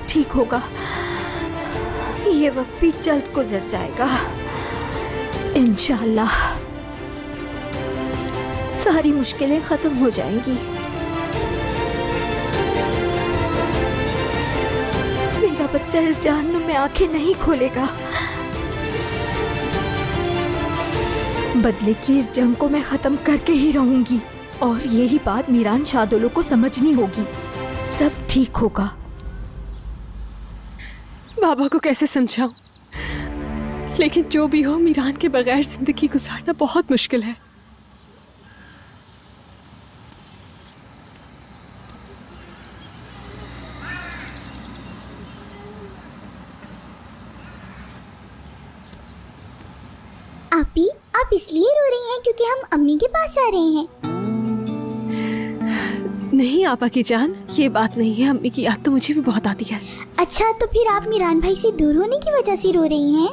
ठीक होगा। ये वक्त भी जल्द गुजर जाएगा इंशाअल्लाह। सारी मुश्किलें खत्म हो जाएंगी। मेरा बच्चा इस जहन्नुम में आंखें नहीं खोलेगा। बदले की इस जंग को मैं खत्म करके ही रहूंगी और यही बात मीरान शादोलो को समझनी होगी। सब ठीक होगा। बाबा को कैसे समझाऊं, लेकिन जो भी हो मीरान के बगैर जिंदगी गुजारना बहुत मुश्किल है। आपी, आप इसलिए रो रही हैं क्योंकि हम अम्मी के पास आ रहे हैं? नहीं आपा की जान, ये बात नहीं है। अम्मी की याद तो मुझे भी बहुत आती है। अच्छा, तो फिर आप मीरान भाई से दूर होने की वजह से रो रही हैं?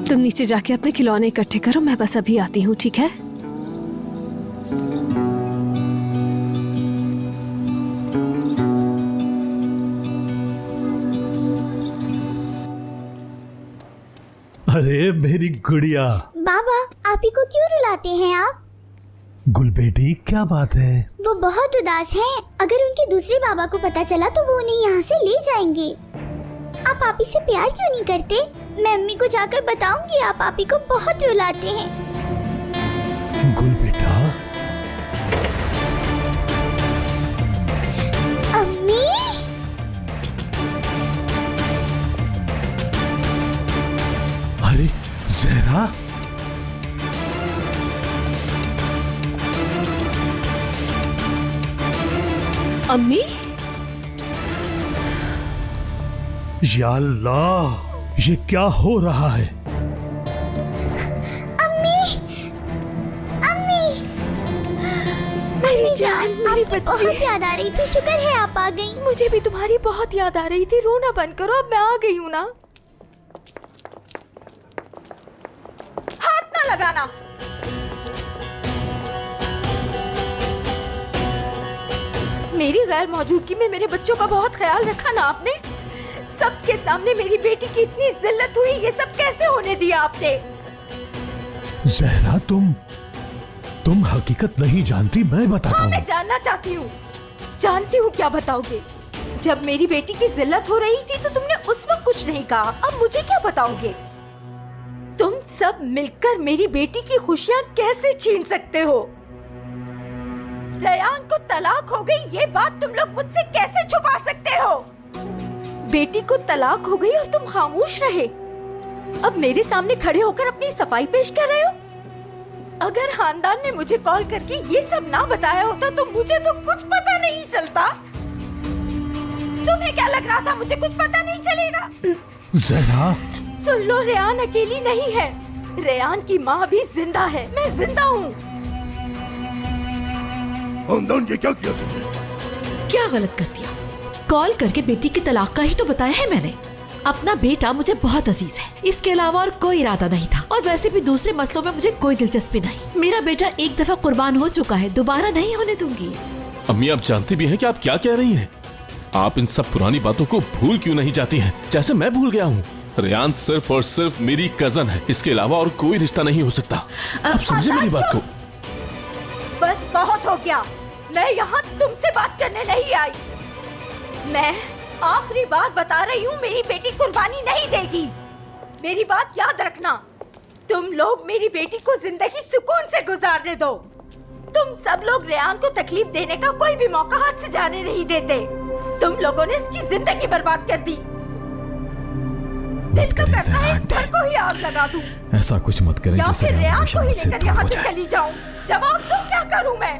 तुम नीचे जाके अपने खिलौने इकट्ठे करो, मैं बस अभी आती हूँ, ठीक है? अरे मेरी गुड़िया। बाबा, आपी को क्यों रुलाते हैं आप? गुल बेटी, क्या बात है? वो बहुत उदास हैं। अगर उनके दूसरे बाबा को पता चला तो वो उन्हें यहाँ से ले जाएंगे। आप आपी से प्यार क्यों नहीं करते? मैं अम्मी को जाकर बताऊंगी आप आपी को बहुत रुलाते हैं। गुल बेटा। अम्मी, अरे जहरा, अम्मी, या अल्लाह, ये क्या हो रहा है? मेरी जान, मेरी आपकी बच्ची। बहुत याद आ रही थी। शुक्र है आप आ गई। मुझे भी तुम्हारी बहुत याद आ रही थी। रोना बंद करो, अब मैं आ गई हूँ ना। हाथ ना लगाना। मेरी गैर मौजूदगी में मेरे बच्चों का बहुत ख्याल रखा ना आपने। सबके सामने मेरी बेटी की इतनी जिल्लत हुई, ये सब कैसे होने दिया आपने? जहरा, तुम हकीकत नहीं जानती, मैं बताता हाँ, हूँ। मैं जानना चाहती हूँ। जानती हूँ, क्या बताओगे? जब मेरी बेटी की जिल्लत हो रही थी तो तुमने उस वक्त कुछ नहीं कहा, अब मुझे क्या बताओगे? तुम सब मिलकर मेरी बेटी की खुशियाँ कैसे छीन सकते हो? रयान को तलाक हो गई, ये बात तुम लोग मुझसे कैसे छुपा सकते हो? बेटी को तलाक हो गई और तुम खामोश रहे। अब मेरे सामने खड़े होकर अपनी सफाई पेश कर रहे हो। अगर खानदान ने मुझे कॉल करके ये सब ना बताया होता तो मुझे तो कुछ पता नहीं चलता। तुम्हें क्या लग रहा था मुझे कुछ पता नहीं चलेगा? जहरा, सुन लो, रेयान अकेली नहीं है। रेयान की माँ भी जिंदा है, मैं जिंदा हूँ। खानदान, ये क्या किया तुमने? क्या गलत कर दिया? कॉल करके बेटी की तलाक का ही तो बताया है मैंने। अपना बेटा मुझे बहुत अजीज है, इसके अलावा और कोई इरादा नहीं था। और वैसे भी दूसरे मसलों में मुझे कोई दिलचस्पी नहीं। मेरा बेटा एक दफा कुर्बान हो चुका है, दोबारा नहीं होने दूंगी। अम्मी, आप जानती भी हैं कि आप क्या कह रही हैं? आप इन सब पुरानी बातों को भूल क्यों नहीं जाती हैं, जैसे मैं भूल गया हूँ। रेयान सिर्फ और सिर्फ मेरी कजन है, इसके अलावा और कोई रिश्ता नहीं हो सकता। आप समझे मेरी बात को? बस बहुत हो गया। मैं यहाँ तुमसे बात करने नहीं आई। मैं आखिरी बार बता रही हूँ, मेरी बेटी कुर्बानी नहीं देगी। मेरी बात याद रखना। तुम लोग मेरी बेटी को जिंदगी सुकून से गुजारने दो। तुम सब लोग रेयान को तकलीफ देने का कोई भी मौका हाथ से जाने नहीं देते। तुम लोगों ने इसकी जिंदगी बर्बाद कर दी। दिल तो करता है इस घर को ही आग लगा दूं, ऐसा कुछ मत करें या जिससे फिर रेयान रेयान हमेशा को ही मुझसे लेकर दूर यहाँ हो से जाए। चली जाऊं। जवाब दो, क्या करूं मैं?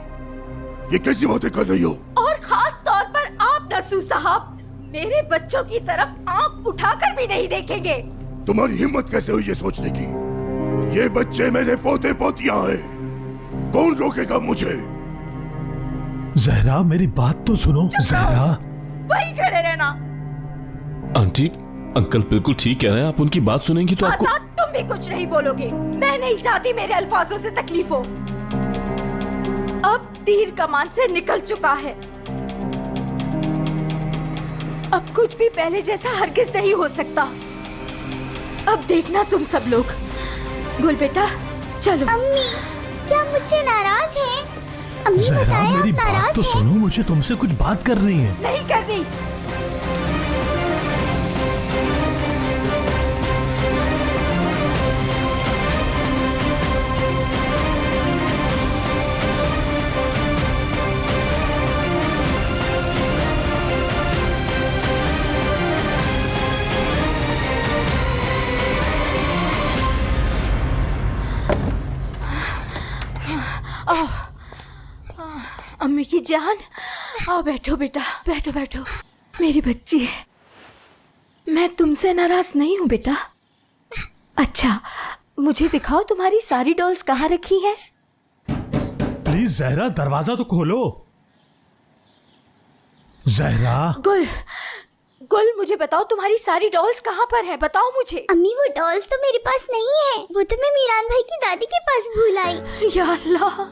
ये कैसी बातें कर रही हो? और खास तौर पर आप नसूह साहब, मेरे बच्चों की तरफ आंख उठाकर भी नहीं देखेंगे। तुम्हारी हिम्मत कैसे हुई ये सोचने की? ये बच्चे मेरे पोते पोतियां हैं, कौन रोकेगा मुझे? जहरा, मेरी बात तो सुनो। जहरा, वहीं खड़े रहना। आंटी, अंकल बिल्कुल ठीक कह रहे हैं। आप उनकी बात सुनेंगी तो आपको। आजाद, तुम भी कुछ नहीं बोलोगे। मैं नहीं चाहती मेरे अल्फाजों से तकलीफ हो। अब तीर कमान से निकल चुका है। अब कुछ भी पहले जैसा हरगिज नहीं हो सकता। अब देखना तुम सब लोग। गुल बेटा चलो। अम्मी क्या मुझसे नाराज हैं? अम्मी जहरा बताएं आप मेरी बात नाराज तो हैं? सुनो, मुझे तुमसे कुछ बात करनी है। नहीं करनी। अम्मी की जान, आओ बैठो बेटा, बैठो बैठो। मेरी बच्ची, मैं तुमसे नाराज नहीं हूँ बेटा। अच्छा, मुझे दिखाओ तुम्हारी सारी डॉल्स कहाँ रखी है। प्लीज जहरा दरवाजा तो खोलो। जहरा गुल, गुल मुझे बताओ तुम्हारी सारी डॉल्स कहाँ पर है, बताओ मुझे। अम्मी वो डॉल्स तो मेरे पास नहीं है, वो तो मैं मीरान भाई की दादी के पास भूल आई। या अल्लाह,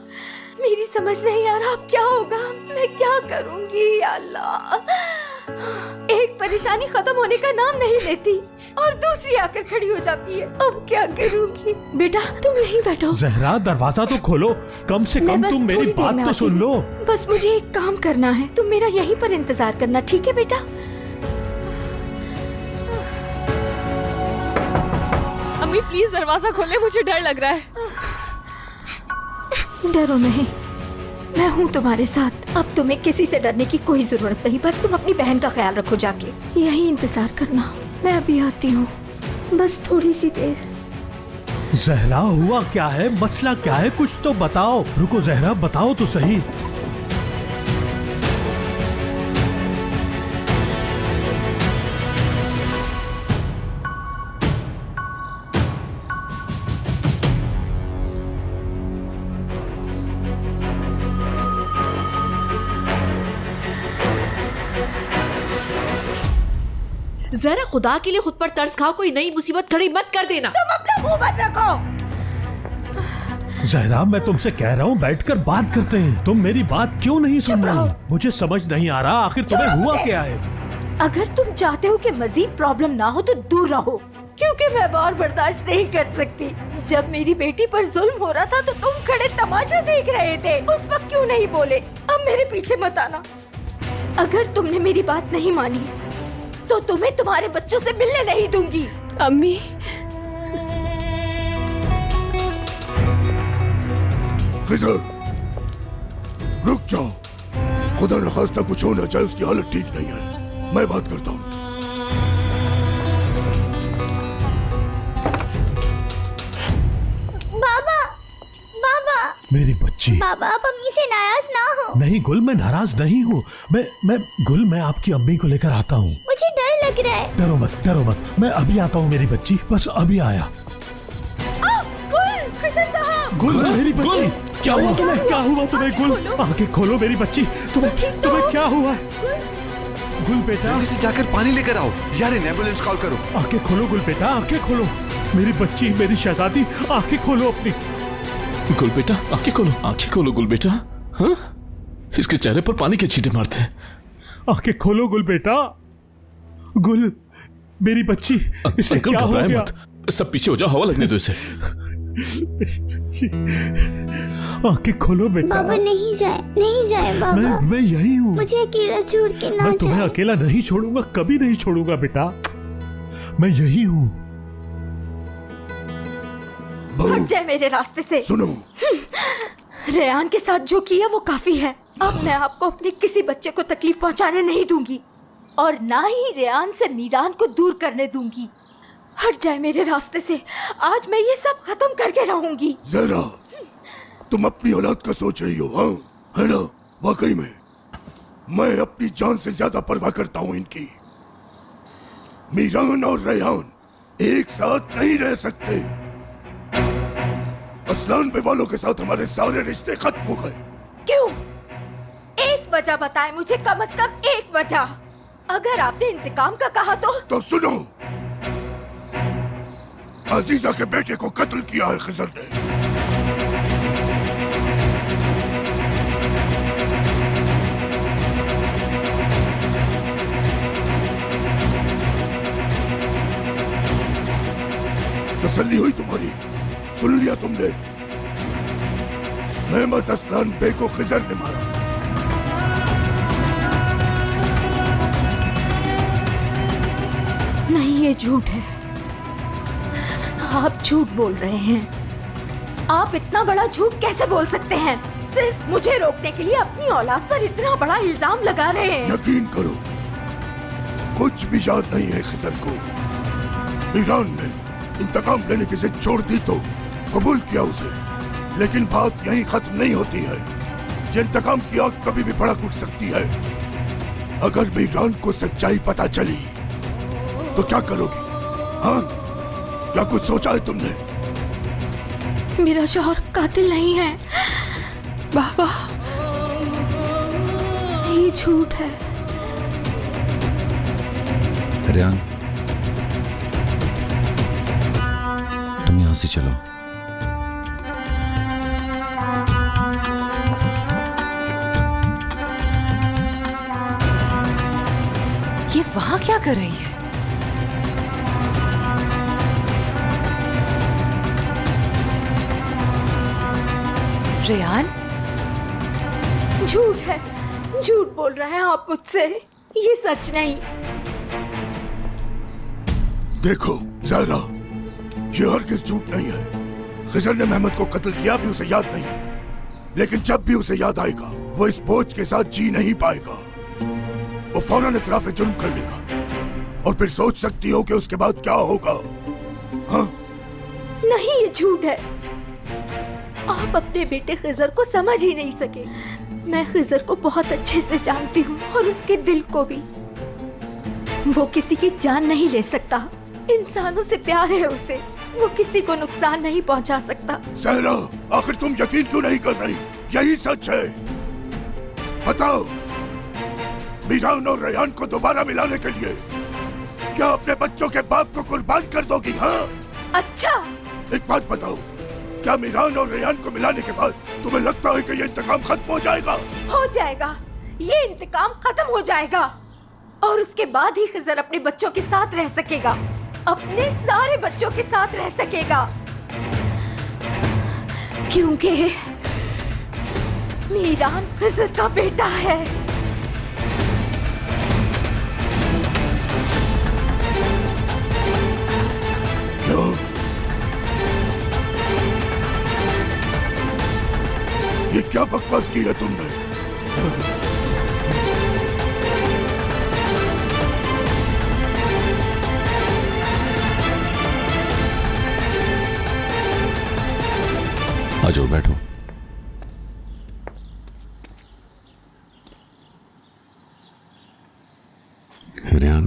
मेरी समझ नहीं आ रहा अब क्या होगा, मैं क्या करूंगी या अल्लाह। एक परेशानी खत्म होने का नाम नहीं लेती और दूसरी आकर खड़ी हो जाती है। अब क्या करूंगी। बेटा तुम यहीं बैठो। जहरा दरवाजा तो खोलो, कम से मैं कम बस तुम मेरी थोड़ी देर बात में तो आती सुन हूँ। लो। बस मुझे एक काम करना है, तुम मेरा यहीं पर इंतजार करना, ठीक है बेटा। अम्मी प्लीज दरवाजा खोले, मुझे डर लग रहा है। डरो नहीं, मैं हूँ तुम्हारे साथ। अब तुम्हें किसी से डरने की कोई जरूरत नहीं। बस तुम अपनी बहन का ख्याल रखो, जाके यहीं इंतजार करना। मैं अभी आती हूँ, बस थोड़ी सी देर। जहरा हुआ क्या है, मसला क्या है, कुछ तो बताओ। रुको जहरा, बताओ तो सही। जरा खुदा के लिए खुद पर तरस खाओ, कोई नई मुसीबत खड़ी मत कर देना। तुम अपना मुंह बंद रखो। जहरा मैं तुमसे कह रहा हूँ बैठकर बात करते हैं, तुम मेरी बात क्यों नहीं सुन चुप रही? रहो। मुझे समझ नहीं आ रहा आखिर तुम्हें हुआ क्या है। अगर तुम चाहते हो कि मजीद प्रॉब्लम ना हो तो दूर रहो, क्योंकि मैं और बर्दाश्त नहीं कर सकती। जब मेरी बेटी पर जुल्म हो रहा था तो तुम खड़े तमाशा देख रहे थे, उस वक्त क्यों नहीं बोले? अब मेरे पीछे मत आना। अगर तुमने मेरी बात नहीं मानी तो तुम्हें तुम्हारे बच्चों से मिलने नहीं दूंगी। अम्मी फिजर रुक जाओ, खुदा न खास्ता कुछ हो ना चाहे, उसकी हालत ठीक नहीं है। मैं बात करता हूँ। बाबा बाबा मेरी बच्ची। बाबा आप अम्मी से नाराज ना हो। नहीं गुल, मैं नाराज नहीं हूँ। मैं गुल, मैं आपकी अम्मी को लेकर आता हूँ। मुझे डर लग रहा है। डरो मत, डरो मत, मैं अभी आता हूँ मेरी बच्ची, बस अभी आया। गुल मेरी बच्ची, क्या हुआ तुम्हें, क्या हुआ तुम्हें? गुल आंखें खोलो मेरी बच्ची, तुम्हें क्या हुआ? गुल बेटा जल्दी से जाकर पानी लेकर आओ यार, एम्बुलेंस कॉल करो। आंखें खोलो गुल बेटा, आंखें खोलो मेरी बच्ची, मेरी शहजादी, आंखें खोलो अपनी। गुल बेटा आंखें खोलो, आंखें खोलो गुल बेटा। हाँ, इसके चेहरे पर पानी के छींटे मारते हैं। आंखें खोलो गुल बेटा। गुल मेरी बच्ची, इसे अंकल क्या हो घबराए गया? मत, सब पीछे हो जाओ, हवा लगने दो इसे। आंखें खोलो बेटा। बाबा नहीं जाए, नहीं जाए बाबा। मैं यही हूँ। मुझे अकेला छोड़ के ना मैं तुम्हें जाए। अकेला नहीं छोड़ूंगा, कभी नहीं छोड़ूंगा बेटा। मैं यही हूँ। हट जाए मेरे रास्ते से। सुनो, रेयान के साथ जो किया वो काफी है। अब मैं आपको अपने किसी बच्चे को तकलीफ पहुंचाने नहीं दूंगी और ना ही रेयान से मीरान को दूर करने दूंगी। हट जाए मेरे रास्ते से, आज मैं ये सब खत्म करके रहूंगी। जरा तुम अपनी औलाद का सोच रही हो, हाँ है ना? वाकई में मैं अपनी जान से ज्यादा परवाह करता हूँ इनकी। मीरान और रेहान एक साथ नहीं रह सकते। असलान पे वालों के साथ हमारे सारे रिश्ते खत्म हो गए। क्यों? एक वजह बताएं मुझे, कम से कम एक वजह। अगर आपने इंतकाम का कहा तो सुनो, अजीजा के बेटे को कत्ल किया है खिजर ने। तसल्ली हुई तुम्हारी? सुन लिया तुमने? मेहमत असलान बे को खिजर ने मारा। नहीं, ये झूठ है। आप झूठ बोल रहे हैं। आप इतना बड़ा झूठ कैसे बोल सकते हैं? सिर्फ मुझे रोकने के लिए अपनी औलाद पर इतना बड़ा इल्जाम लगा रहे हैं। यकीन करो, कुछ भी याद नहीं है खिजर को। ईरान ने इंतकाम लेने की जिद छोड़ दी तो कबूल किया उसे, लेकिन बात यहीं खत्म नहीं होती है। ये इंतकाम की आग कभी भी भड़क उठ सकती है। अगर मीरान को सच्चाई पता चली तो क्या करोगी? हाँ, क्या कुछ सोचा है तुमने? मेरा शौहर कातिल नहीं है बाबा। ये झूठ है। रेहान, तुम यहां से चलो। ये वहां क्या कर रही है? रेहान, झूठ है, झूठ बोल रहे हैं आप मुझसे। ये सच नहीं। देखो ज़हरा, ये हरगिज़ झूठ नहीं है। खिजर ने मेहमद को कत्ल किया भी उसे याद नहीं है, लेकिन जब भी उसे याद आएगा वो इस बोझ के साथ जी नहीं पाएगा। वो फौरन इतराफ़े जुर्म कर लेगा और फिर सोच सकती हो कि उसके बाद क्या होगा। हाँ? नहीं, ये झूठ है। आप अपने बेटे खिजर को समझ ही नहीं सके। मैं खिजर को बहुत अच्छे से जानती हूँ और उसके दिल को भी। वो किसी की जान नहीं ले सकता। इंसानों से प्यार है उसे। वो किसी को नुकसान नहीं पहुँचा सकता। ज़हरा, आखिर तुम यकीन क्यों नहीं कर रही? यही सच है। बताओ, मीरान और रेहान को दोबारा मिलाने के लिए क्या अपने बच्चों के बाप को कुर्बान कर दोगी? हाँ? अच्छा, एक बात बताओ, क्या मीरान और रेहान को मिलाने के बाद तुम्हें लगता है कि ये इंतकाम खत्म हो जाएगा? हो जाएगा। ये इंतकाम खत्म हो जाएगा और उसके बाद ही खिजर अपने बच्चों के साथ रह सकेगा। अपने सारे बच्चों के साथ रह सकेगा, क्योंकि मीरान खिजर का बेटा है। क्यों? ये क्या बकवास की है तुमने? आ जाओ, बैठो। रेहान,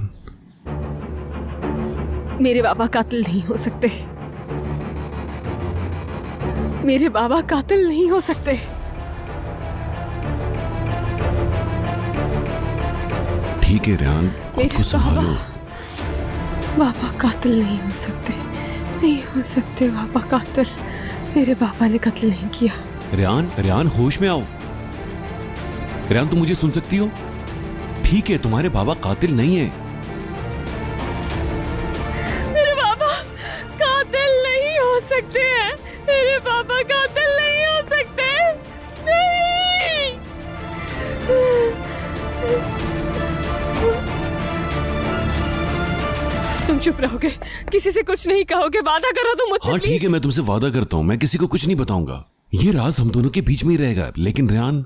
मेरे बाबा कातिल नहीं हो सकते। मेरे बाबा कातिल नहीं हो सकते। ठीक है रेहान, खुद को संभालो। बाबा कातिल नहीं हो सकते। नहीं हो सकते बाबा कातिल। मेरे बाबा ने कत्ल नहीं किया। रेहान, रेहान, होश में आओ। रेहान, तुम मुझे सुन सकती हो? ठीक है, तुम्हारे बाबा कातिल नहीं है। मेरे बाबा कातिल नहीं हो सकते हैं। मेरे बाबा कातिल नहीं हो सकते। नहीं। तुम चुप रहोगे, किसी से कुछ नहीं कहोगे? वादा करो तुम मुझसे। हाँ प्लीज। ठीक है, मैं तुमसे वादा करता हूँ, मैं किसी को कुछ नहीं बताऊंगा। ये राज हम दोनों के बीच में ही रहेगा। लेकिन रेहान,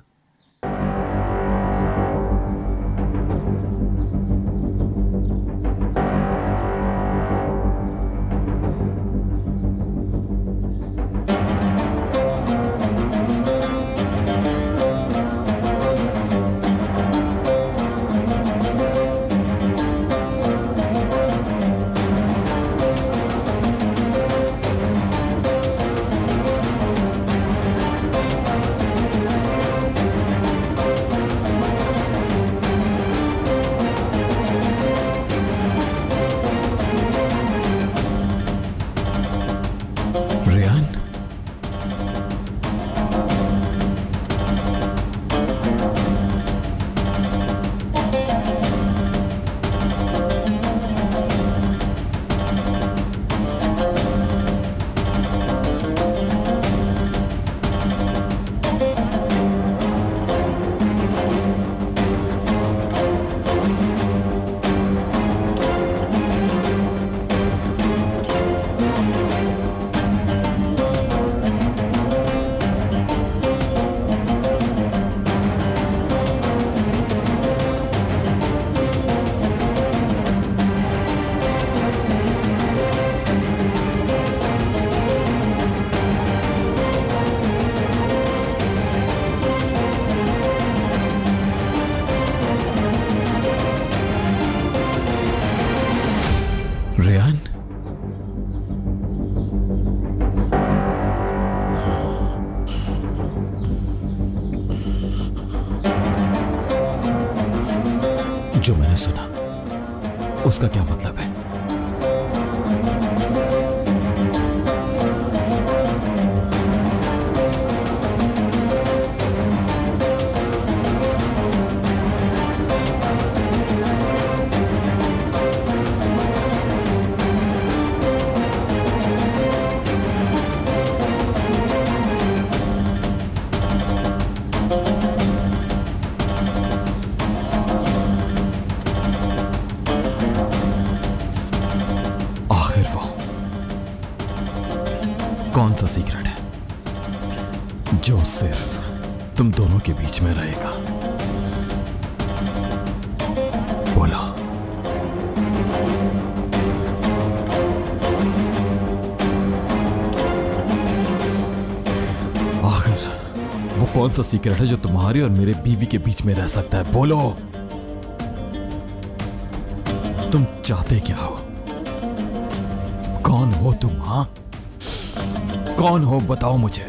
जो मैंने सुना उसका क्या मतलब है? कौन सा सीक्रेट है जो सिर्फ तुम दोनों के बीच में रहेगा? बोलो। आखिर वो कौन सा सीक्रेट है जो तुम्हारे और मेरे बीवी के बीच में रह सकता है? बोलो। तुम चाहते क्या हो? कौन हो तुम? हाँ, कौन हो बताओ मुझे।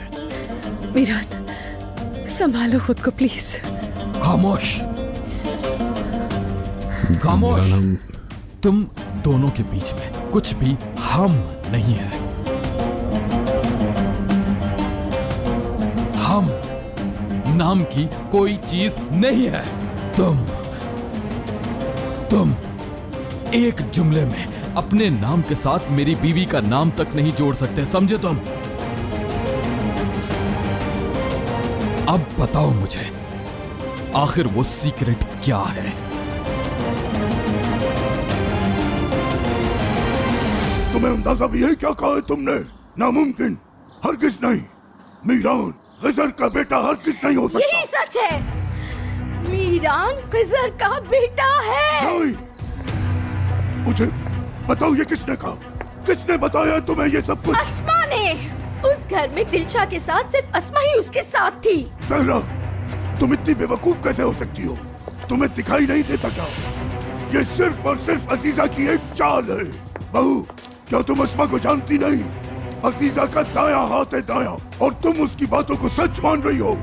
मीरान, संभालो खुद को प्लीज। खामोश, खामोश। तुम दोनों के बीच में कुछ भी हम नहीं है। हम नाम की कोई चीज नहीं है। तुम एक जुमले में अपने नाम के साथ मेरी बीवी का नाम तक नहीं जोड़ सकते, समझे तुम? अब बताओ मुझे, आखिर वो सीक्रेट क्या है? तुम्हें अंदाजा भी है क्या कहा है तुमने? नामुमकिन, हरगिज नहीं। मीरान खिजर का बेटा हरगिज नहीं हो सकता। यही सच है, मीरान खिजर का बेटा है। नहीं, मुझे बताओ ये किसने कहा? किसने बताया तुम्हें ये सब कुछ? अस्मा ने। उस घर में दिलशा के साथ सिर्फ अस्मा ही उसके साथ थी। सहरा, तुम इतनी बेवकूफ कैसे हो सकती हो? तुम्हें दिखाई नहीं देता क्या? ये सिर्फ और सिर्फ अजीजा की एक चाल है। बहू, क्या तुम अस्मा को जानती नहीं? अजीजा का दायां हाथ है दायां, और तुम उसकी बातों को सच मान रही हो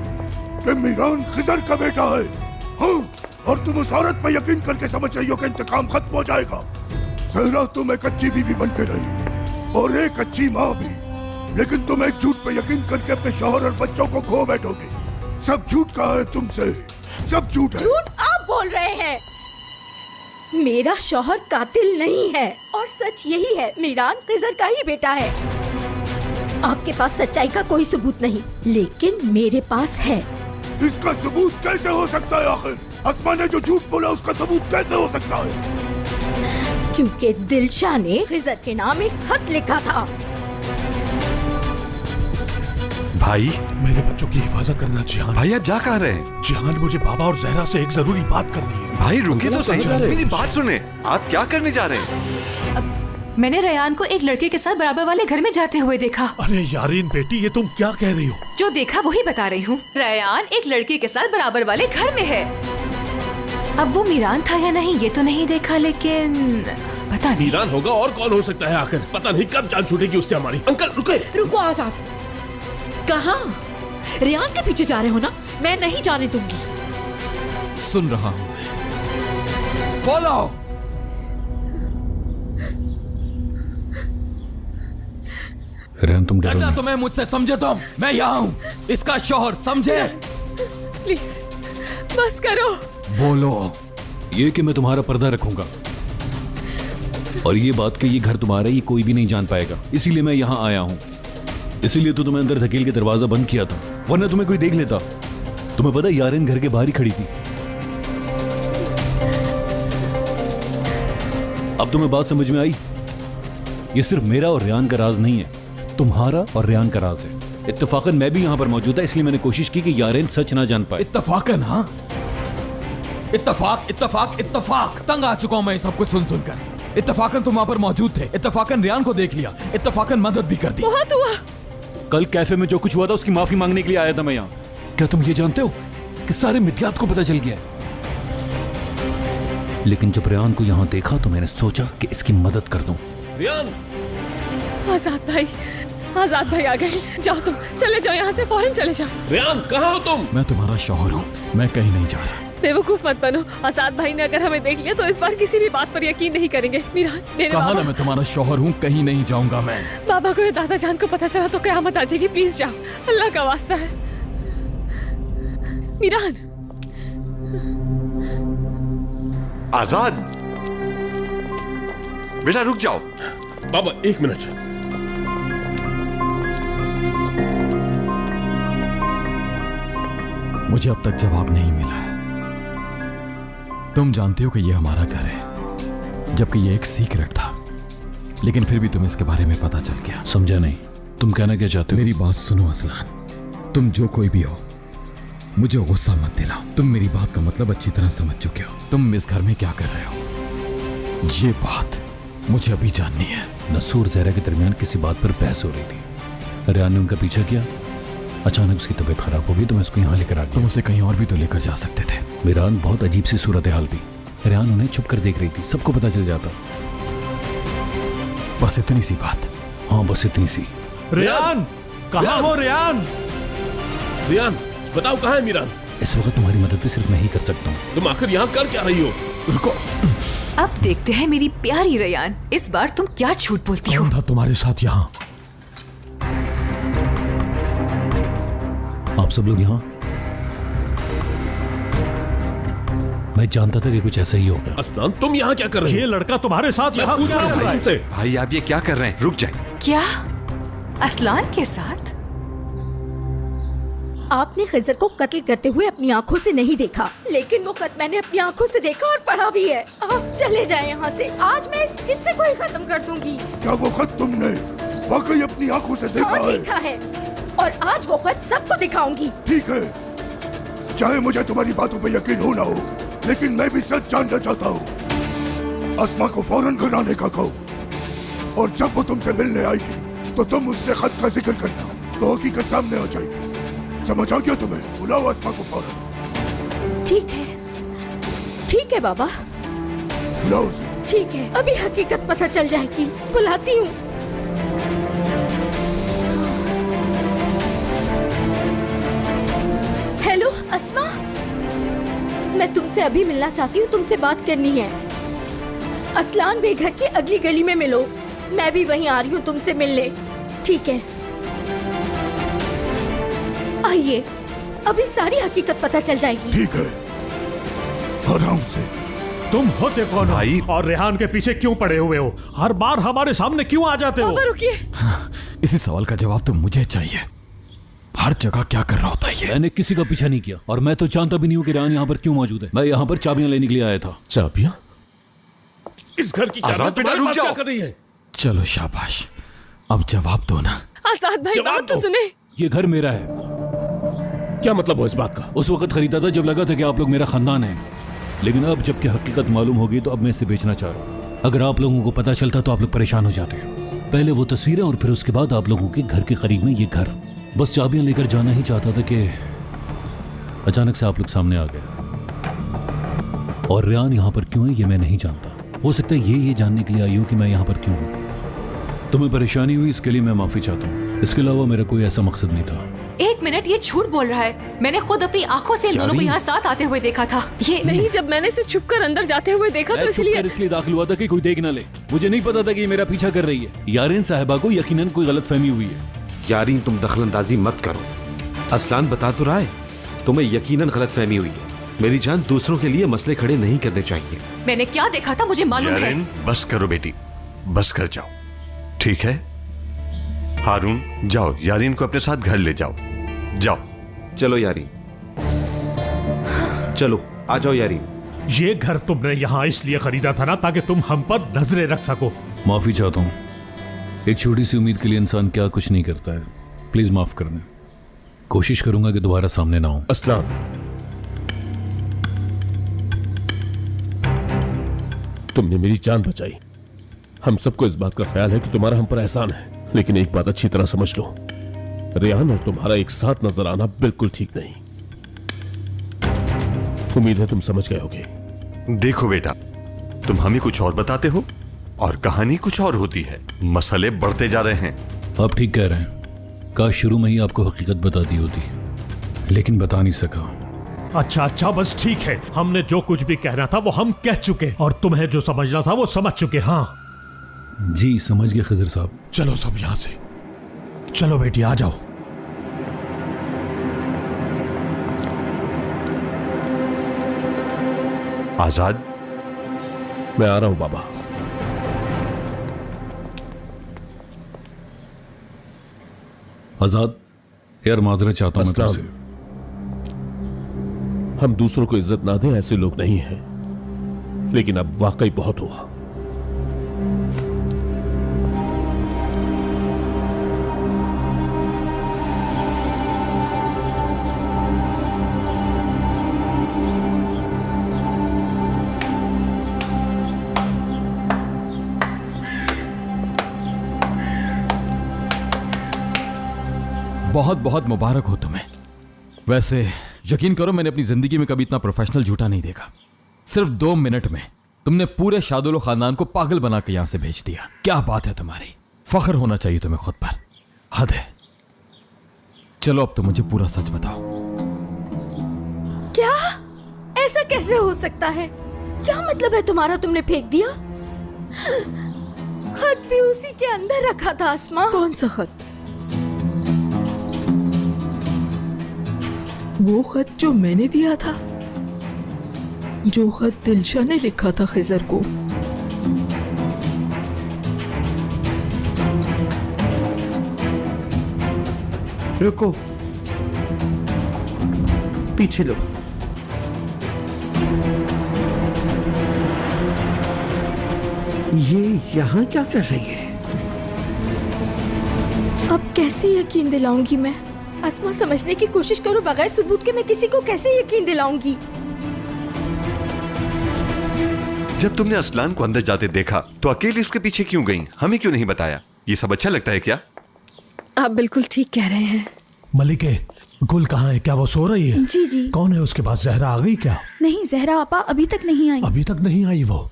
कि मीरान खिजर का बेटा है। हाँ, और तुम उस औरत पे यकीन करके समझ रही हो कि इंतकाम खत्म हो जाएगा। सहरा, तुम एक अच्छी बीवी बन के रही और एक अच्छी माँ भी, लेकिन तुम एक झूठ पे यकीन करके अपने शौहर और बच्चों को खो बैठोगे। सब झूठ कहा है तुमसे, सब झूठ है। झूठ आप बोल रहे हैं। मेरा शौहर कातिल नहीं है और सच यही है, मीरान खिजर का ही बेटा है। आपके पास सच्चाई का कोई सबूत नहीं, लेकिन मेरे पास है। इसका सबूत कैसे हो सकता है? आखिर अस्मा ने जो झूठ बोला उसका सबूत कैसे हो सकता है? क्योंकि दिलशा ने खिजर के नाम एक खत लिखा था। भाई, मेरे बच्चों की हिफाजत करना जिहान। भाई आप जा कहाँ रहे हैं? जिहान, मुझे बाबा और जहरा से एक जरूरी बात करनी है। भाई रुकिए तो सही, जा रहे हैं। मेरी बात सुने। आप क्या करने जा रहे हैं? मैंने रेयान को एक लड़के के साथ बराबर वाले घर में जाते हुए देखा। अरे यारीन बेटी, ये तुम क्या कह रही हो? जो देखा वही बता रही हूँ। रेयान एक लड़के के साथ बराबर वाले घर में है। अब वो मीरान था या नहीं ये तो नहीं देखा, लेकिन पता नहीं। मीरान होगा और कौन हो सकता है आखिर? पता नहीं कब जान छूटेगी उससे हमारी। अंकल रुके। रुको आजाद, कहाँ? रेयान के पीछे जा रहे हो ना? मैं नहीं जाने दूंगी। सुन रहा हूँ, बोलो। रेयान तुम डरो डरना नहीं। तुम्हें मुझसे, समझे तुम? मैं यहाँ हूँ, इसका शौहर, समझे? प्लीज बस करो। बोलो। ये कि मैं तुम्हारा पर्दा रखूंगा, और ये बात कि ये घर तुम्हारा ये कोई भी नहीं जान पाएगा, इसीलिए मैं यहाँ आया हूँ। इसीलिए तो तुम्हें अंदर धकेल के दरवाजा बंद किया था, वरना तुम्हें कोई देख लेता। तुम्हें पता यारिन घर के बाहर ही खड़ी थी। अब तुम्हें बात समझ में आई? ये सिर्फ मेरा और रेयान का राज नहीं है, तुम्हारा और रेयान का राज है। इत्तफाकन मैं भी यहाँ पर मौजूद था, इसलिए मैंने कोशिश की कि यारिन सच ना जान पाए। इत्तफाकन? हाँ, इत्तफाक इत्तफाक इत्तफाक। तंग आ चुका हूं मैं सब कुछ सुन सुनकर। इत्तफाकन तुम वहां पर मौजूद थे, इत्तफाकन रेयान को देख लिया, इत्तफाकन मदद भी कर दी। बहुत हुआ। कल कैफे में जो कुछ हुआ था उसकी माफी मांगने के लिए आया था मैं यहाँ। क्या तुम ये जानते हो कि सारे मिथ्यात को पता चल गया है? लेकिन जब रेयान को यहाँ देखा तो मैंने सोचा कि इसकी मदद कर दूं। रेयान! आजाद भाई आ गए। जाओ तुम, चले जाओ यहाँ से, फौरन चले जाओ। रेयान, कहाँ हो तुम? मैं तुम्हारा शौहर हूँ, मैं कहीं नहीं जा रहा। बेवकूफ मत बनो। आजाद भाई ने अगर हमें देख लिया तो इस बार किसी भी बात पर यकीन नहीं करेंगे। मीरान, मेरे कहा बाबा, ना मैं तुम्हारा शौहर हूँ, कहीं नहीं जाऊंगा मैं। बाबा को या दादा जान को पता चला तो कयामत आ जाएगी। प्लीज जाओ, अल्लाह का वास्ता है। मीरान, आजाद, बेटा रुक जाओ। बाबा 1 मिनट। मुझे अब तक जवाब नहीं मिला है। तुम जानते हो कि यह हमारा घर है, जबकि यह एक सीक्रेट था, लेकिन फिर भी तुम्हें इसके बारे में पता चल गया। समझा नहीं, तुम कहना क्या चाहते हो? मेरी बात सुनो असलान, तुम जो कोई भी हो, मुझे गुस्सा मत दिलाओ। तुम मेरी बात का मतलब अच्छी तरह समझ चुके हो। तुम इस घर में क्या कर रहे हो, ये बात मुझे अभी जाननी है। नसूर जहरा के दरमियान किसी बात पर बहस हो रही थी। रेहान ने उनका पीछा किया, अचानक उसकी तबीयत खराब हो गई तो मैं उसको यहाँ लेकर आ गया। तुम उसे कहीं और भी तो लेकर जा सकते थे। मीरान, बहुत अजीब सी सूरत हाल थी। रेहान उन्हें छुप कर देख रही थी, सबको पता चल जाता। बस इतनी सी बात। हाँ, बस इतनी सी। रेहान, कहाँ हो रेहान? रेहान, बताओ कहाँ है मीरान? इस वक्त तुम्हारी मदद भी सिर्फ मैं ही कर सकता हूँ। तुम आखिर यहाँ कर क्या रही हो? रुको। अब देखते हैं मेरी प्यारी रेयान, इस बार तुम क्या झूठ बोलती हो। कौन था तुम्हारे साथ यहाँ? आप सब लोग यहाँ? मैं जानता था कि कुछ ऐसा ही होगा। असलान, तुम यहाँ क्या कर रहे हो? ये लड़का तुम्हारे साथ यहाँ क्या कर रहा है? भाई आप ये क्या कर रहे हैं? रुक जाए। क्या असलान के साथ? आपने खिजर को कत्ल करते हुए अपनी आंखों से नहीं देखा, लेकिन वो खत मैंने अपनी आंखों से देखा और पढ़ा भी है। आप चले जाएं यहाँ से। आज मैं इस किस्से को ही खत्म कर दूंगी। क्या वो खत तुमने वाकई अपनी आंखों से देखा हाँ, है? देखा है, और आज वो खत सबको दिखाऊंगी। ठीक है, चाहे मुझे तुम्हारी बातों पे यकीन हो ना हो, लेकिन मैं भी सच जानना चाहता हूँ। अस्मा को फौरन घर आने का कहो, और जब वो तुमसे मिलने आएगी तो तुम उससे खत का जिक्र करना, तो हकीकत सामने आ जाएगी। समझ आ गया तुम्हें? बुलाओ अस्मा को फौरन। ठीक है बाबा, बुलाओ उसे। ठीक है, अभी हकीकत पता चल जाएगी। बुलाती हूँ। हेलो अस्मा, मैं तुमसे अभी मिलना चाहती हूँ, तुमसे बात करनी है। असलान बेघर की अगली गली में मिलो, मैं भी वहीं आ रही हूँ तुमसे मिलने। ठीक है, आइए, अभी सारी हकीकत पता चल जाएगी। ठीक है, आराम से। तुम होते कौन हो? भाई। और रेहान के पीछे क्यों पड़े हुए हो? हर बार हमारे सामने क्यों आ जाते हो? बाबा रुकिए। इसी सवाल का जवाब तो मुझे चाहिए। हर जगह क्या कर रहा होता है ये? मैंने किसी का पीछा नहीं किया, और मैं तो जानता भी नहीं हूँ कि रेहान यहाँ पर क्यों मौजूद है। मैं यहाँ पर चाबियां लेने के लिए आया था। चाबियां? इस घर की चाबियां आजाद, बेटा, तुम्हारे रुक पास जाओ। क्या कर रही है? चलो शाबाश, अब जवाब दो ना। आजाद भाई, जवाब बात तो दो। सुने। ये घर मेरा है। क्या मतलब हो इस बात का? उस वक्त खरीदा था जब लगा था कि आप लोग मेरा खानदान है, लेकिन अब जबकि हकीकत मालूम होगी तो अब मैं इसे बेचना चाह रहा हूँ। अगर आप लोगों को पता चलता तो आप लोग परेशान हो जाते। पहले वो तस्वीरें और फिर उसके बाद आप लोगों के घर के करीब में ये घर। बस चाबियां लेकर जाना ही चाहता था कि अचानक से आप लोग सामने आ गए। और रेहान यहाँ पर क्यों है ये मैं नहीं जानता। हो सकता है ये जानने के लिए आई हो कि मैं यहाँ पर क्यों हूँ। तुम्हें परेशानी हुई, इसके लिए मैं माफी चाहता हूँ। इसके अलावा मेरा कोई ऐसा मकसद नहीं था। 1 मिनट, ये झूठ बोल रहा है। मैंने खुद अपनी आंखों से इन दोनों को यहाँ साथ आते हुए देखा था। ये नहीं, जब मैंने इसे छुप कर अंदर जाते हुए देखा तो मैं इसलिए इसलिए दाखिल हुआ था कि कोई देख ना ले। मुझे नहीं पता था कि ये मेरा पीछा कर रही है। यारीन साहिबा को यकीनन कोई गलतफहमी हुई है। यारीन, तुम दखलंदाजी मत करो। असलान बता तो रहा है, तुम्हें यकीनन गलतफहमी हुई है। मेरी जान, दूसरों के लिए मसले खड़े नहीं करने चाहिए। मैंने क्या देखा था मुझे मालूम है। यारीन, बस करो बेटी, बस कर जाओ, ठीक है? हारून, जाओ, यारीन को अपने साथ घर ले जाओ। जाओ। चलो यारीन, चलो आ जाओ यारीन। ये घर तुमने यहाँ इसलिए खरीदा था ना ताकि तुम हम पर नजरें रख सको। माफी चाहता हूँ। एक छोटी सी उम्मीद के लिए इंसान क्या कुछ नहीं करता है। प्लीज माफ कर दें। कोशिश करूंगा कि दोबारा सामने ना हो। असलान, तुमने मेरी जान बचाई। हम सबको इस बात का ख्याल है कि तुम्हारा हम पर एहसान है, लेकिन एक बात अच्छी तरह समझ लो, रेहान और तुम्हारा एक साथ नजर आना बिल्कुल ठीक नहीं। उम्मीद है तुम समझ गए होगे। देखो बेटा, तुम हमें कुछ और बताते हो और कहानी कुछ और होती है। मसले बढ़ते जा रहे हैं। आप ठीक कह रहे हैं। काश शुरू में ही आपको हकीकत बता दी होती, लेकिन बता नहीं सका। अच्छा अच्छा, बस ठीक है। हमने जो कुछ भी कहना था वो हम कह चुके, और तुम्हें जो समझना था वो समझ चुके। हाँ जी समझ गए खिजर साहब। चलो सब यहाँ से चलो, बेटी आ जाओ। आजाद, मैं आ रहा हूं बाबा। आजाद यार, माजरत चाहता हूं मैं तुमसे। हम दूसरों को इज्जत ना दें ऐसे लोग नहीं हैं, लेकिन अब वाकई बहुत हुआ। बहुत बहुत मुबारक हो तुम्हें। वैसे यकीन करो, मैंने अपनी जिंदगी में कभी इतना प्रोफेशनल झूठा नहीं देखा। सिर्फ 2 मिनट में तुमने पूरे शादुल खानदान को पागल बना के यहां से भेज दिया। क्या बात है तुम्हारी, फख्र होना चाहिए तुम्हें खुद पर, हद है। चलो अब तो मुझे पूरा सच बताओ। क्या? ऐसा कैसे हो सकता है? क्या मतलब है तुम्हारा? तुमने फेंक दिया? खत भी उसी के अंदर रखा था अस्मा। कौन सा खत? वो खत जो मैंने दिया था, जो खत दिलशा ने लिखा था खिजर को। रुको, पीछे लो। ये यहाँ क्या कर रही है? अब कैसे यकीन दिलाऊंगी मैं? अस्मा, समझने की कोशिश करो। बगैर सबूत के मैं किसी को कैसे यकीन दिलाऊंगी? जब तुमने असलान को अंदर जाते देखा तो अकेले उसके पीछे क्यों गई? हमें क्यों नहीं बताया? ये सब अच्छा लगता है क्या? आप बिल्कुल ठीक कह रहे हैं। मलिके, गुल कहाँ है? क्या वो सो रही है? जी जी। कौन है उसके पास? जहरा आ गई क्या? नहीं, जहरा आपा अभी तक नहीं आई। अभी तक नहीं आई वो?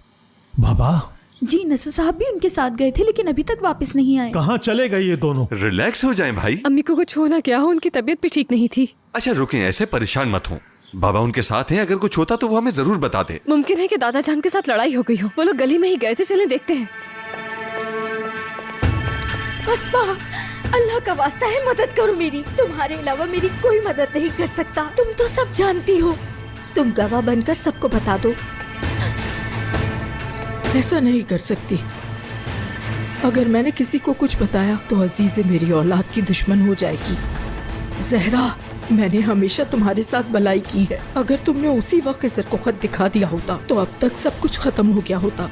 बाबा जी, नसर साहब भी उनके साथ गए थे लेकिन अभी तक वापस नहीं आए। कहाँ चले गए ये दोनों? रिलैक्स हो जाएं भाई। अम्मी को कुछ होना क्या हो, उनकी तबीयत भी ठीक नहीं थी। अच्छा रुकें, ऐसे परेशान मत हो। बाबा उनके साथ हैं, अगर कुछ होता तो वो हमें जरूर बताते। मुमकिन है कि दादा जान के साथ लड़ाई हो गई हो। वो लोग गली में ही गए थे, चलें देखते हैं। अस्मा, अल्लाह का वास्ता है मदद करो मेरी। तुम्हारे अलावा मेरी कोई मदद नहीं कर सकता। तुम तो सब जानती हो। तुम गवाह बनकर सबको बता दो। ऐसा नहीं कर सकती। अगर मैंने किसी को कुछ बताया तो अजीज मेरी औलाद की दुश्मन हो जाएगी। जहरा, मैंने हमेशा तुम्हारे साथ भलाई की है। अगर तुमने उसी वक्त खिजर को खत दिखा दिया होता तो अब तक सब कुछ खत्म हो गया होता।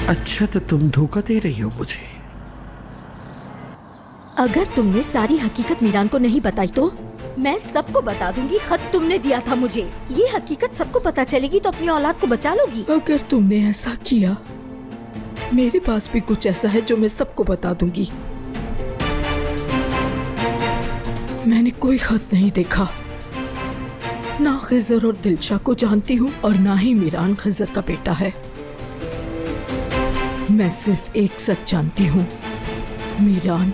अच्छा तो तुम धोखा दे रही हो मुझे? अगर तुमने सारी हकीकत मीरान को नहीं बताई तो मैं सबको बता दूंगी। खत तुमने दिया था मुझे। ये हकीकत सबको पता चलेगी तो अपनी औलाद को बचा लोगी। अगर तुमने ऐसा किया, मेरे पास भी कुछ ऐसा है जो मैं सबको बता दूंगी। मैंने कोई खत नहीं देखा, ना खिजर और दिलशा को जानती हूँ और ना ही मीरान खिजर का बेटा है। मैं सिर्फ एक सच जानती हूँ, मीरान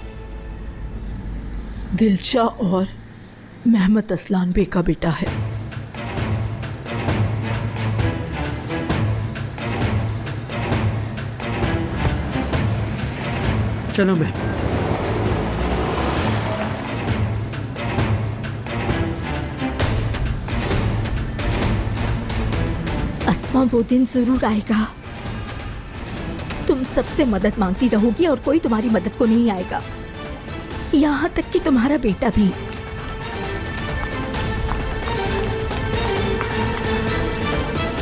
दिलशा और मेहमद असलान बे का बेटा है। चलो मैं अस्मा, वो दिन जरूर आएगा। तुम सबसे मदद मांगती रहोगी और कोई तुम्हारी मदद को नहीं आएगा, यहाँ तक कि तुम्हारा बेटा भी।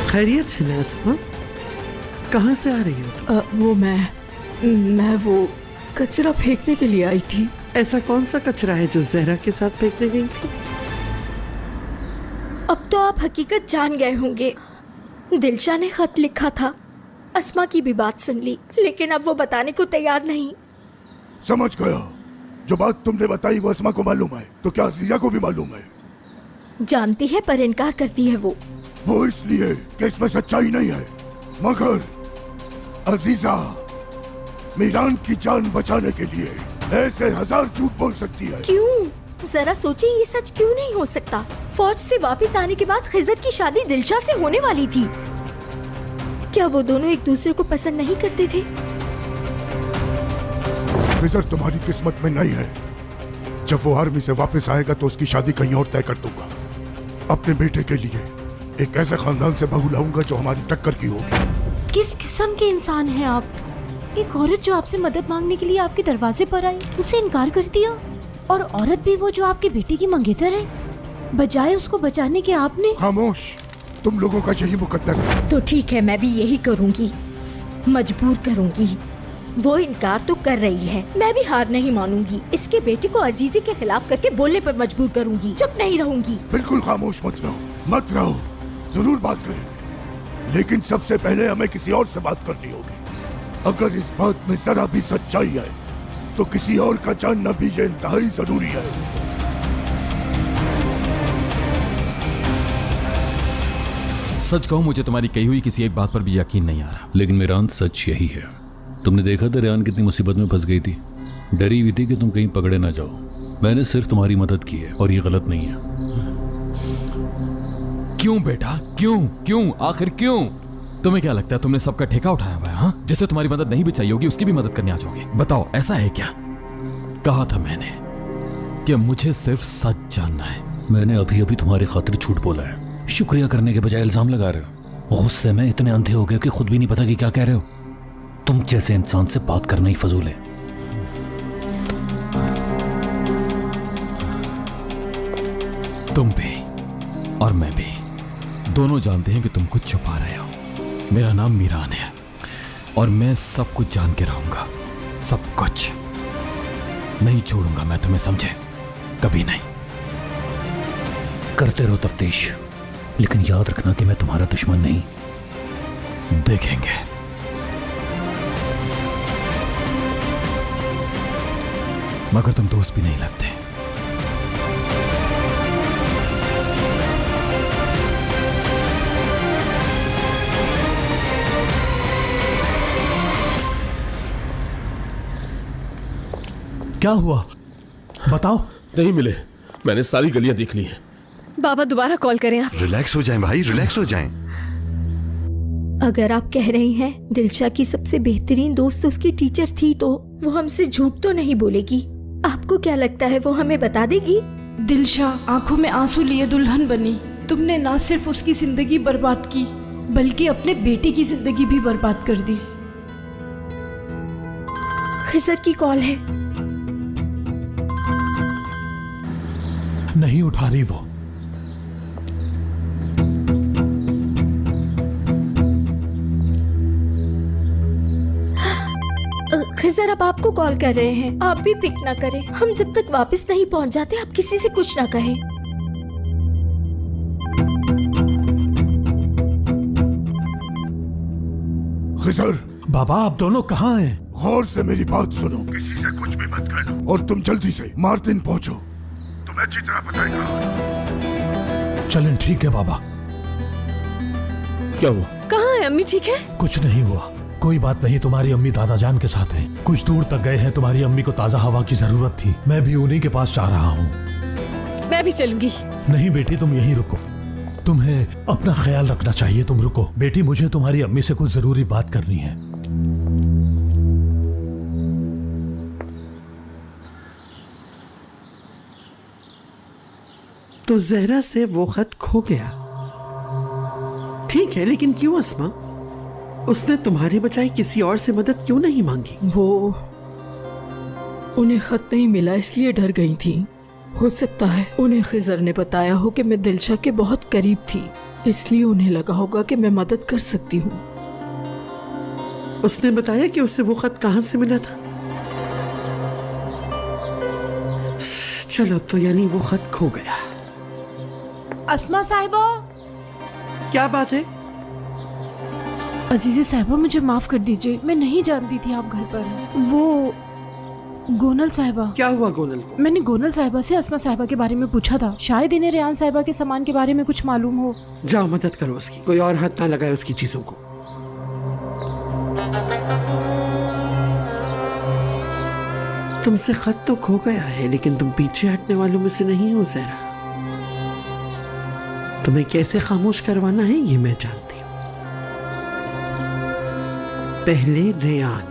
खैरियत है ना अस्मा? कहाँ से आ रही हो तुम? वो मैं वो कचरा फेंकने के लिए आई थी। ऐसा कौन सा कचरा है जो जहरा के साथ फेंकने गई थी? अब तो आप हकीकत जान गए होंगे। दिलशा ने खत लिखा था। अस्मा की भी बात सुन ली, लेकिन अब वो बताने को तैयार नहीं। समझ गया। जो बात तुमने बताई वो अस्मा को मालूम है, तो क्या अजीजा को भी मालूम है? जानती है पर इनकार करती है। वो इसलिए कि इसमें सच्चाई नहीं है। मगर अजीजा मीरान की जान बचाने के लिए ऐसे 1000 झूठ बोल सकती है। क्यों? जरा सोचिए, ये सच क्यों नहीं हो सकता? फौज से वापस आने के बाद खिजर की शादी दिलशा से होने वाली थी। क्या वो दोनों एक दूसरे को पसंद नहीं करते थे? खिजर तुम्हारी किस्मत में नहीं है। जब वो आर्मी से वापस आएगा तो उसकी शादी कहीं और तय कर दूंगा। अपने बेटे के लिए एक ऐसे खानदान से बहू लाऊंगा जो हमारी टक्कर की होगी। किस किस्म के इंसान हैं आप? एक औरत जो आपसे मदद मांगने के लिए आपके दरवाजे पर आई, उसे इनकार कर दिया, और औरत भी वो जो आपके बेटे की मंगेतर है। बजाय उसको बचाने के आपने। खामोश, तुम लोगों का यही मुकद्दर है। तो ठीक है, मैं भी यही करूंगी, मजबूर करूंगी। वो इनकार तो कर रही है, मैं भी हार नहीं मानूंगी। इसके बेटे को अजीजी के खिलाफ करके बोलने पर मजबूर करूंगी, चुप नहीं रहूंगी। बिल्कुल खामोश मत रहो, मत रहो। जरूर बात करेंगे, लेकिन सबसे पहले हमें किसी और से बात करनी होगी। अगर इस बात में जरा भी सच्चाई है तो किसी और का जानना भी ये इंतहाई जरूरी है। सच कहूं, मुझे तुम्हारी कही हुई किसी एक बात पर भी यकीन नहीं आ रहा। लेकिन मेरान, सच यही है। तुमने देखा था रेहान कितनी मुसीबत में फंस गई थी। डरी हुई थी कि तुम कहीं पकड़े ना जाओ। मैंने सिर्फ तुम्हारी मदद की है और ये गलत नहीं है। क्यों बेटा, क्यों क्यों आखिर क्यों? तुम्हें क्या लगता है तुमने सबका ठेका उठाया हुआ है? हाँ, जिसे तुम्हारी मदद नहीं भी चाहिए होगी उसकी भी मदद करने आ जाओगे? बताओ, ऐसा है क्या? कहा था मैंने कि मुझे सिर्फ सच जानना है। मैंने अभी अभी तुम्हारी खातिर झूठ बोला है। शुक्रिया करने के बजाय इल्जाम लगा रहे हो। गुस्से में इतने अंधे हो गए कि खुद भी नहीं पता कि क्या कह रहे हो। तुम जैसे इंसान से बात करना ही फजूल है। तुम भी और मैं भी दोनों जानते हैं कि तुम कुछ छुपा रहे हो। मेरा नाम मीरान है और मैं सब कुछ जान के रहूंगा, सब कुछ। नहीं छोड़ूंगा मैं तुम्हें, समझे? कभी नहीं। करते रहो तफ्तीश, लेकिन याद रखना कि मैं तुम्हारा दुश्मन नहीं। देखेंगे। मगर तुम दोस्त भी नहीं लगते। क्या हुआ बताओ। नहीं मिले, मैंने सारी गलियां देख ली हैं। बाबा दोबारा कॉल करें आप। रिलैक्स हो जाएं भाई, रिलैक्स हो जाएं। अगर आप कह रही हैं दिलशा की सबसे बेहतरीन दोस्त उसकी टीचर थी, तो वो हमसे झूठ तो नहीं बोलेगी। आपको क्या लगता है वो हमें बता देगी? दिलशा आंखों में आंसू लिए दुल्हन बनी। तुमने ना सिर्फ उसकी जिंदगी बर्बाद की, बल्कि अपने बेटे की जिंदगी भी बर्बाद कर दी। खिजर की कॉल है। नहीं उठा रही वो। खिजर अब आपको कॉल कर रहे हैं, आप भी पिक ना करें। हम जब तक वापस नहीं पहुंच जाते आप किसी से कुछ ना कहें। खिजर, बाबा आप दोनों कहाँ हैं? गौर से मेरी बात सुनो, किसी से कुछ भी मत कहना और तुम जल्दी से मार्टिन पहुंचो। तुम्हें अच्छी तरह बताएगा। चलें, ठीक है बाबा। क्या हुआ? कहाँ है अम्मी? ठीक है? कुछ नहीं हुआ, कोई बात नहीं। तुम्हारी अम्मी दादा जान के साथ हैं, कुछ दूर तक गए हैं। तुम्हारी अम्मी को ताजा हवा की जरूरत थी, मैं भी उन्हीं के पास जा रहा हूँ। मैं भी चलूंगी। नहीं बेटी, तुम यहीं रुको, तुम्हें अपना ख्याल रखना चाहिए। तुम रुको बेटी, मुझे तुम्हारी अम्मी से कुछ जरूरी बात करनी है। तो जहरा से वो खत खो गया। ठीक है, लेकिन क्यों अस्मा? उसने तुम्हारे बजाय किसी और से मदद क्यों नहीं मांगी? वो उन्हें खत नहीं मिला इसलिए डर गई थी। हो सकता है उन्हें खिजर ने बताया हो कि मैं दिलशा के बहुत करीब थी, इसलिए उन्हें लगा होगा कि मैं मदद कर सकती हूँ। उसने बताया कि उसे वो खत कहाँ से मिला था? चलो, तो यानी वो खत खो गया। अस्मा साहिबा। क्या बात है? अजीज़े साहिबा, मुझे माफ कर दीजिए, मैं नहीं जानती थी आप घर पर हैं। वो गोनल साहिबा। क्या हुआ गोनल को? मैंने गोनल साहिबा से अस्मा साहिबा के बारे में पूछा था, शायद इन्हें रेहान साहिबा के सामान के बारे में कुछ मालूम हो। जाओ मदद करो उसकी, कोई और हाथ ना लगाए उसकी चीजों को। तुमसे खत तो खो गया है, लेकिन तुम पीछे हटने वालों में से नहीं हो जहरा। तुम्हें कैसे खामोश करवाना है ये मैं जानती हूं। पहले रेयान।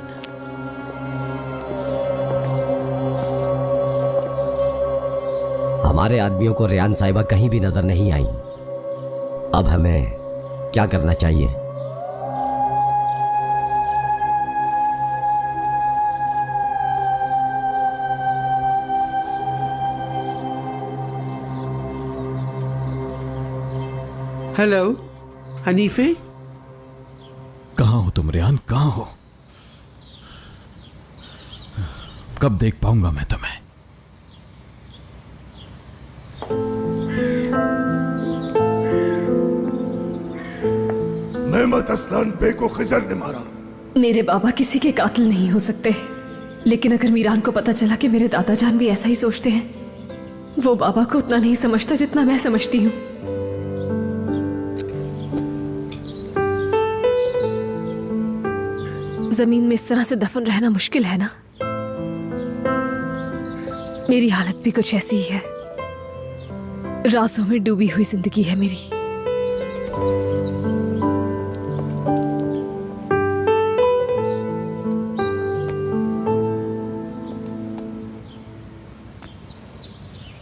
हमारे आदमियों को रेयान साहिबा कहीं भी नजर नहीं आई। अब हमें क्या करना चाहिए? हेलो हनीफे, कहाँ हो तुम रेयान, कहाँ हो? कब देख पाऊंगा मैं तुम्हें? मेहमद असलान बे को खिजर ने मारा। मेरे बाबा किसी के कातिल नहीं हो सकते, लेकिन अगर मीरान को पता चला कि मेरे दादा जान भी ऐसा ही सोचते हैं, वो बाबा को उतना नहीं समझता जितना मैं समझती हूँ। जमीन में इस तरह से दफन रहना मुश्किल है ना। मेरी हालत भी कुछ ऐसी ही है। राज़ों में डूबी हुई जिंदगी है मेरी।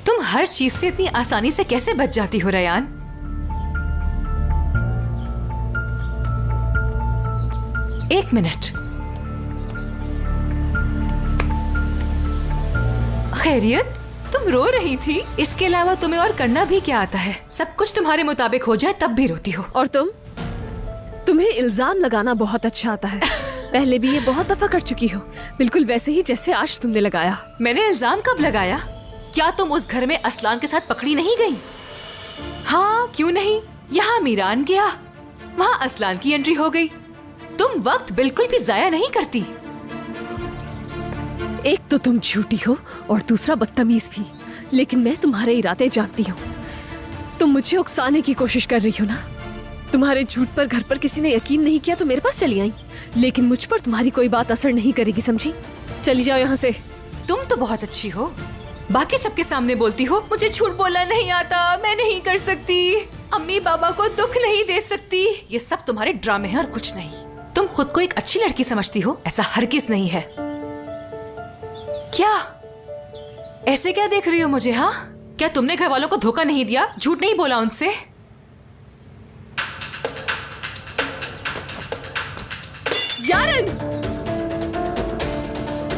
तुम हर चीज से इतनी आसानी से कैसे बच जाती हो रेयान? एक मिनट, खैरियत? तुम रो रही थी? इसके अलावा तुम्हें और करना भी क्या आता है? सब कुछ तुम्हारे मुताबिक हो जाए तब भी रोती हो। और तुम्हें इल्जाम लगाना बहुत अच्छा आता है। पहले भी ये बहुत दफा कर चुकी हो, बिल्कुल वैसे ही जैसे आज तुमने लगाया। मैंने इल्जाम कब लगाया? क्या तुम उस घर में असलान के साथ पकड़ी नहीं गई? हाँ, क्यों नहीं? यहाँ मीरान गया, वहाँ असलान की एंट्री हो गई। तुम वक्त बिल्कुल भी जाया नहीं करती। एक तो तुम झूठी हो और दूसरा बदतमीज भी, लेकिन मैं तुम्हारे इरादे जानती हूँ। तुम मुझे उकसाने की कोशिश कर रही हो ना। तुम्हारे झूठ पर घर पर किसी ने यकीन नहीं किया तो मेरे पास चली आई, लेकिन मुझ पर तुम्हारी कोई बात असर नहीं करेगी, समझी? चली जाओ यहाँ से। तुम तो बहुत अच्छी हो, बाकी सबके सामने बोलती हो मुझे झूठ बोलना नहीं आता, मैं नहीं कर सकती, अम्मी बाबा को दुख नहीं दे सकती। ये सब तुम्हारे ड्रामे हैं और कुछ नहीं। तुम खुद को एक अच्छी लड़की समझती हो, ऐसा हरगिज नहीं है। क्या ऐसे क्या देख रही हो मुझे? हाँ, क्या तुमने घर वालों को धोखा नहीं दिया, झूठ नहीं बोला उनसे? यारन!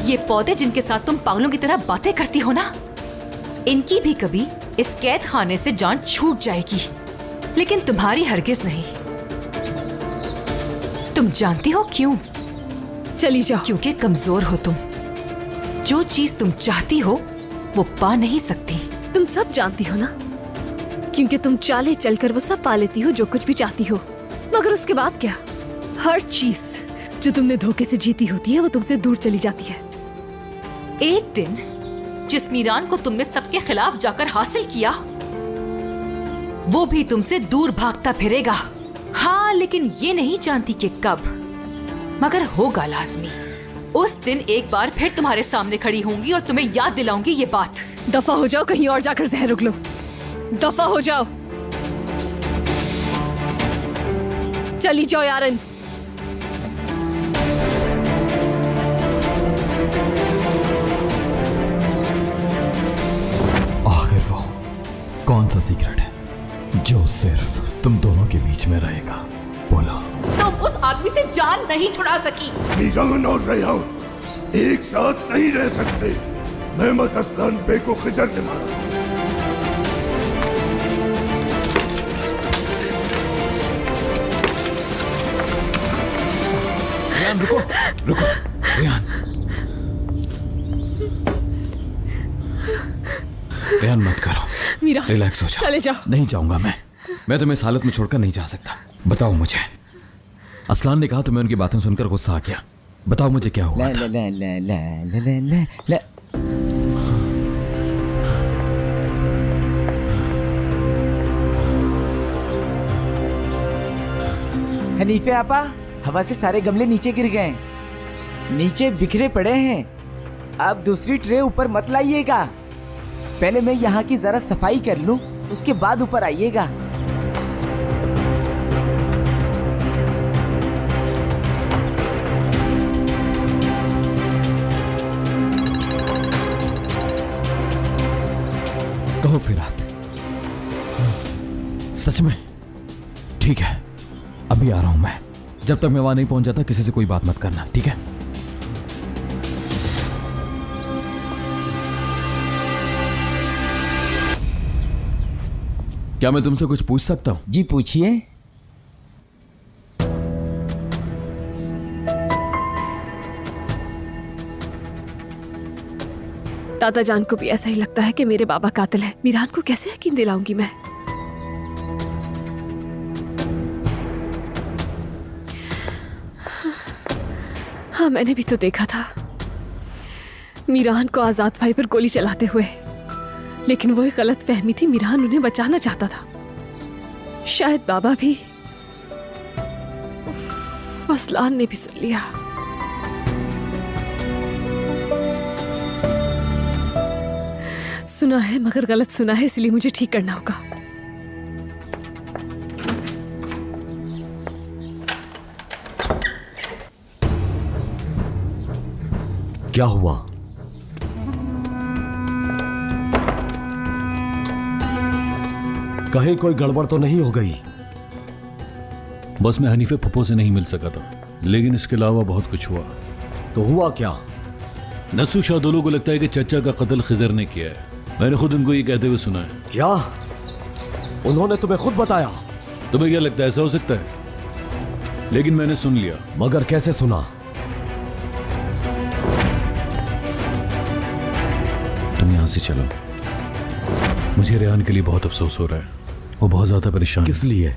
ये पौधे जिनके साथ तुम पागलों की तरह बातें करती हो ना, इनकी भी कभी इस कैद खाने से जान छूट जाएगी, लेकिन तुम्हारी हरगिज नहीं। तुम जानती हो क्यों? चली जाओ। क्योंकि कमजोर हो तुम। जो चीज तुम चाहती हो वो पा नहीं सकती। तुम सब जानती हो ना, क्योंकि तुम चाले चलकर वो सब पा लेती हो जो कुछ भी चाहती हो। मगर उसके बाद क्या? हर चीज जो तुमने धोखे से जीती होती है वो तुमसे दूर चली जाती है। एक दिन जिस मीरान को तुमने सबके खिलाफ जाकर हासिल किया, वो भी तुमसे दूर भागता फिरेगा। हाँ, लेकिन ये नहीं जानती कि कब, मगर होगा लाजमी। उस दिन एक बार फिर तुम्हारे सामने खड़ी होंगी और तुम्हें याद दिलाऊंगी ये बात। दफा हो जाओ, कहीं और जाकर जहर उगलो। दफा हो जाओ, चली जाओ यारन। आखिर वो कौन सा सीक्रेट है जो सिर्फ तुम दोनों के बीच में रहेगा? बोलो। तुम उस आदमी से जान नहीं छुड़ा सकी। मीरान और रेयान एक साथ नहीं रह सकते। मेहमद असलान बे को खिजर ने मारा। रेयान रुको, रुको रेयान। रेयान मत करो, मीरा रिलैक्स हो जाओ। चले जाओ। नहीं जाऊंगा मैं तुम्हें इस हालत में छोड़कर नहीं जा सकता। बताओ मुझे, असलान ने कहा तुम्हें उनकी बातें सुनकर गुस्सा आ गया। बताओ मुझे क्या हुआ था? हनीफे आपा, हवा से सारे गमले नीचे गिर गए, नीचे बिखरे पड़े हैं। आप दूसरी ट्रे ऊपर मत लाइएगा, पहले मैं यहाँ की जरा सफाई कर लूं, उसके बाद ऊपर आइएगा। कहो फिरात, सच में? ठीक है, अभी आ रहा हूं मैं। जब तक मैं वहां नहीं पहुंच जाता किसी से कोई बात मत करना, ठीक है? क्या मैं तुमसे कुछ पूछ सकता हूं? जी पूछिए। दादा जान को भी ऐसा ही लगता है कि मेरे बाबा कातिल है। मीरान को कैसे यकीन दिलाऊंगी मैं? हाँ, मैंने भी तो देखा था मीरान को आजाद भाई पर गोली चलाते हुए, लेकिन वो एक गलत फहमी थी। मीरान उन्हें बचाना चाहता था, शायद बाबा भी, असलान ने भी सुन लिया। सुना है मगर गलत सुना है, इसलिए मुझे ठीक करना होगा। क्या हुआ? कहीं कोई गड़बड़ तो नहीं हो गई? बस मैं हनीफे फुप्पो से नहीं मिल सका था, लेकिन इसके अलावा बहुत कुछ हुआ। तो हुआ क्या? नसू शादोलो को लगता है कि चचा का कत्ल खिजर ने किया है। मैंने खुद उनको ये कहते हुए सुना है। क्या? उन्होंने तुम्हें खुद बताया? तुम्हें क्या लगता है ऐसा हो सकता है? लेकिन मैंने सुन लिया। मगर कैसे सुना? तुम यहां से चलो, मुझे रेहान के लिए बहुत अफसोस हो रहा है। वो बहुत ज्यादा परेशान है। किस लिए?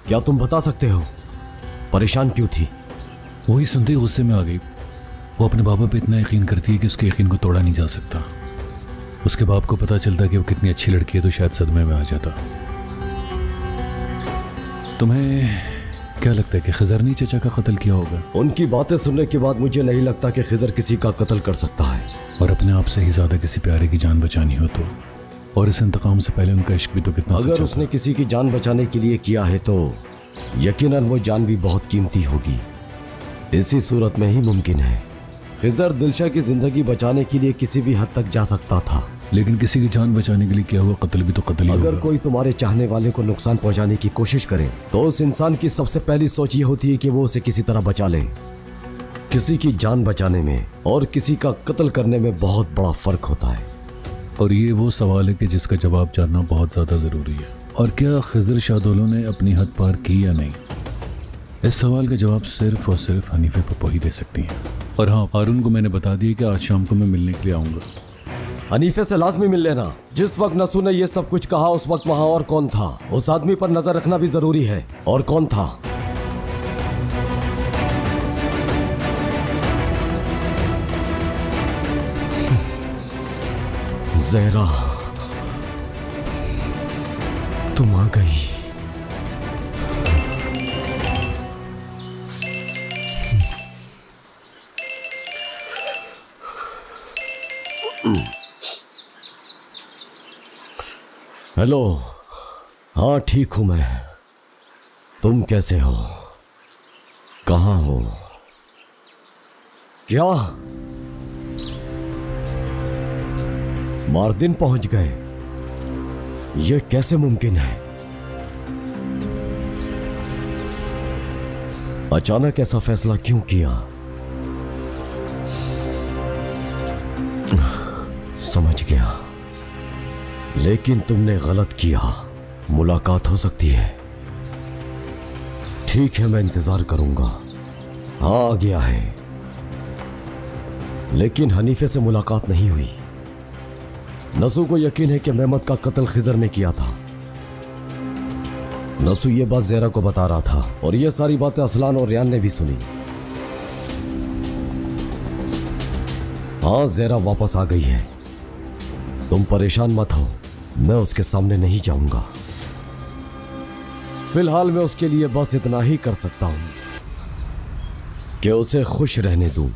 क्या तुम बता सकते हो? परेशान क्यों थी? वही सुनते ही गुस्से में आ गई। वो अपने बाबा पे इतना यकीन करती है कि उसके यकीन को तोड़ा नहीं जा सकता। उसके बाप को पता चलता कि वो कितनी अच्छी लड़की है तो शायद सदमे में आ जाता। तुम्हें क्या लगता है कि खिजर ने चचा का कत्ल किया होगा? उनकी बातें सुनने के बाद मुझे नहीं लगता कि खिजर किसी का कत्ल कर सकता है। और अपने आप से ही ज्यादा किसी प्यारे की जान बचानी हो तो, और इस इंतकाम से पहले उनका इश्क भी तो कितना अगर उसने किसी की जान बचाने के लिए किया है तो यकीनन वो जान भी बहुत कीमती होगी। इसी सूरत में ही मुमकिन है खिजर दिलशा की जिंदगी बचाने के लिए किसी भी हद तक जा सकता था। लेकिन किसी की जान बचाने के लिए किया हुआ कत्ल भी तो कत्ल ही अगर होगा। कोई तुम्हारे चाहने वाले को नुकसान पहुंचाने की कोशिश करे तो उस इंसान की सबसे पहली सोच ये होती है कि वो उसे किसी तरह बचा ले। किसी की जान बचाने में और किसी का कत्ल करने में बहुत बड़ा फर्क होता है। और ये वो सवाल है कि जिसका जवाब जानना बहुत ज्यादा जरूरी है। और क्या खिजर शादोलो ने अपनी हद पार की या नहीं, इस सवाल का जवाब सिर्फ और सिर्फ हनीफे फुप्पो ही दे सकती हैं। और हाँ, हारून को मैंने बता दिया कि आज शाम को मैं मिलने के लिए आऊंगा। हनीफे से लाजमी मिल लेना। जिस वक्त नसू ने ये सब कुछ कहा उस वक्त वहां और कौन था? उस आदमी पर नजर रखना भी जरूरी है। और कौन था? ज़हरा, तुम आ गई। हेलो। हाँ ठीक हूं मैं। तुम कैसे हो? कहाँ हो? क्या मारदिन पहुंच गए? ये कैसे मुमकिन है? अचानक ऐसा फैसला क्यों किया? समझ गया, लेकिन तुमने गलत किया। मुलाकात हो सकती है। ठीक है, मैं इंतजार करूंगा। हाँ, आ गया है। लेकिन हनीफे से मुलाकात नहीं हुई। नसू को यकीन है कि मेहमद का कत्ल खिजर ने किया था। नसू ये बात ज़हरा को बता रहा था और ये सारी बातें असलान और रियान ने भी सुनी। हाँ, ज़हरा वापस आ गई है। तुम परेशान मत हो, मैं उसके सामने नहीं जाऊंगा। फिलहाल मैं उसके लिए बस इतना ही कर सकता हूं कि उसे खुश रहने दूं।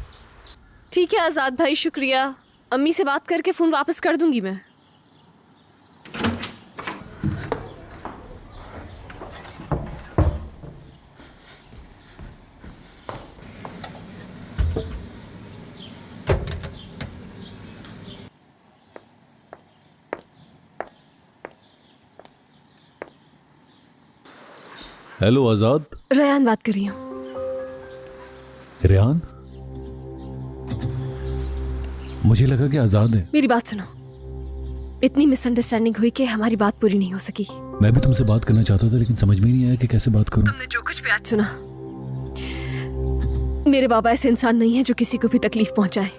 ठीक है आजाद भाई, शुक्रिया। अम्मी से बात करके फोन वापस कर दूंगी मैं। हेलो आजाद। रेहान बात कर रही हूँ। रेहान, मुझे लगा कि आजाद है। मेरी बात सुनो, इतनी मिसअंडरस्टैंडिंग हुई कि हमारी बात पूरी नहीं हो सकी। मैं भी तुमसे बात करना चाहता था लेकिन समझ में नहीं आया कि कैसे बात करूं। तुमने जो कुछ भी आज सुना, मेरे बाबा ऐसे इंसान नहीं है जो किसी को भी तकलीफ पहुंचाए।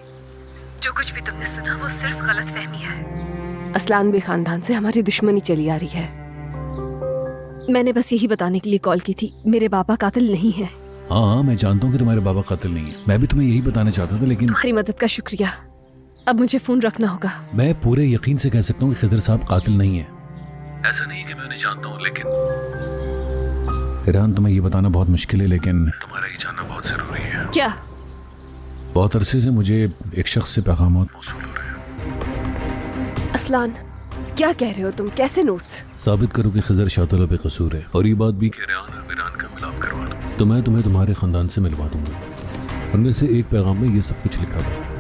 जो कुछ भी तुमने सुना वो सिर्फ गलतफहमी है। असलान भी खानदान से हमारी दुश्मनी चली आ रही है। मैंने बस यही बताने के लिए कॉल की थी, मेरे बाबा कातिल नहीं है। हाँ, मैं जानता हूँ कि तुम्हारे बाबा कातिल नहीं है। मैं भी तुम्हें यही बताना चाहता था लेकिन तुम्हारी मदद का शुक्रिया। अब मुझे फोन रखना होगा। मैं पूरे यकीन से कह सकता हूँ कि खिदर साहब कातिल नहीं है। ऐसा नहीं है कि मैं उन्हें जानता हूँ, लेकिन रेहान, तुम्हें ये बताना बहुत मुश्किल है लेकिन तुम्हारा ये जानना बहुत जरूरी है। क्या? बहुत अरसे से मुझे एक शख्स से पैगामात मौसूल हो रहे हैं। असलान, क्या कह रहे हो तुम? कैसे नोट्स? साबित करो कि खिजर शातुल्लाह पे कसूर है और ये बात भी कि रेहान और मीरान का मिलाप करवा दूं, तो मैं तुम्हें तुम्हारे खानदान से मिलवा दूंगा। उनमें से एक पैगाम में ये सब कुछ लिखा था।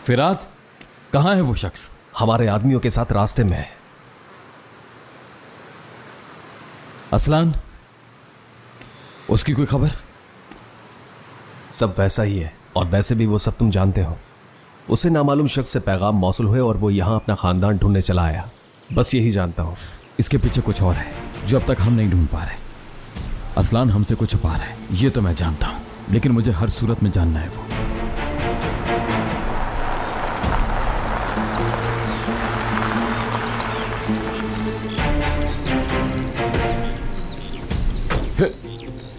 फिराद, कहाँ है वो शख्स? हमारे आदमियों के साथ रास्ते में है। असलान, उसकी कोई खबर? सब वैसा ही है और वैसे भी वो सब तुम जानते हो। उसे नामालूम शख्स से पैगाम मौसूल हुए और वो यहाँ अपना खानदान ढूंढने चला आया। बस यही जानता हूँ। इसके पीछे कुछ और है जो अब तक हम नहीं ढूंढ पा रहे। असलान हमसे कुछ छुपा रहा है, ये तो मैं जानता हूँ, लेकिन मुझे हर सूरत में जानना है वो।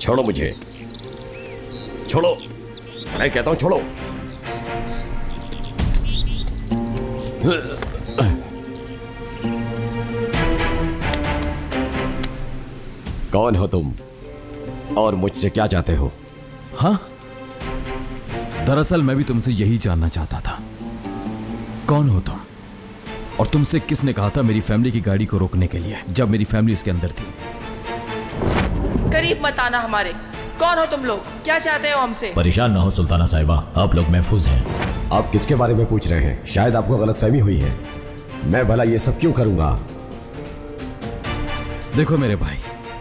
छोड़ो मुझे, छोड़ो, मैं कहता हूं छोड़ो। कौन हो तुम और मुझसे क्या चाहते हो? हाँ, दरअसल मैं भी तुमसे यही जानना चाहता था। कौन हो तुम और तुमसे किसने कहा था मेरी फैमिली की गाड़ी को रोकने के लिए जब मेरी फैमिली उसके अंदर थी? करीब मत आना हमारे। कौन हो तुम लोग? क्या चाहते हो हमसे? परेशान ना हो सुल्ताना साहिबा, आप लोग महफूज हैं। आप किसके बारे में पूछ रहे हैं? शायद आपको गलतफहमी हुई है। मैं भला ये सब क्यों करूंगा? देखो मेरे भाई,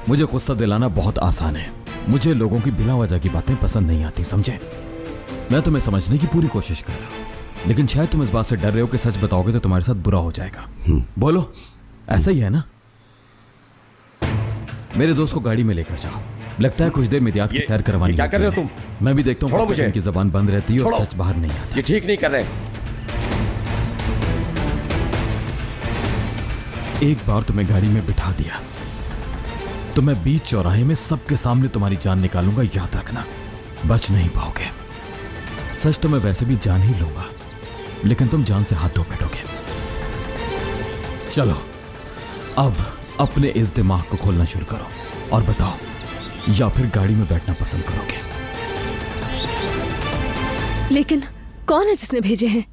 मुझे गुस्सा दिलाना बहुत आसान है। मुझे लोगों की बिना वजह की बातें पसंद नहीं आती, समझे? मैं तुम्हें समझने की पूरी कोशिश कर रहा हूँ, लेकिन शायद तुम इस बात से डर रहे हो कि सच बताओगे तो तुम्हारे साथ बुरा हो जाएगा। बोलो, ऐसा ही है ना? मेरे दोस्त को गाड़ी में लेकर जाओ। लगता है कुछ देर में याद की खैर करवानी। क्या कर रहे हो तुम? मैं भी देखता हूँ उनकी जबान बंद रहती है और सच बाहर नहीं आता। ये ठीक नहीं कर रहे। एक बार तुम्हें गाड़ी में बिठा दिया तो मैं बीच चौराहे में सबके सामने तुम्हारी जान निकालूंगा, याद रखना। बच नहीं पाओगे। सच तो मैं वैसे भी जान ही लूंगा, लेकिन तुम जान से हाथ धो बैठोगे। चलो अब अपने इस दिमाग को खोलना शुरू करो और बताओ, या फिर गाड़ी में बैठना पसंद करोगे? लेकिन कौन है जिसने भेजे हैं?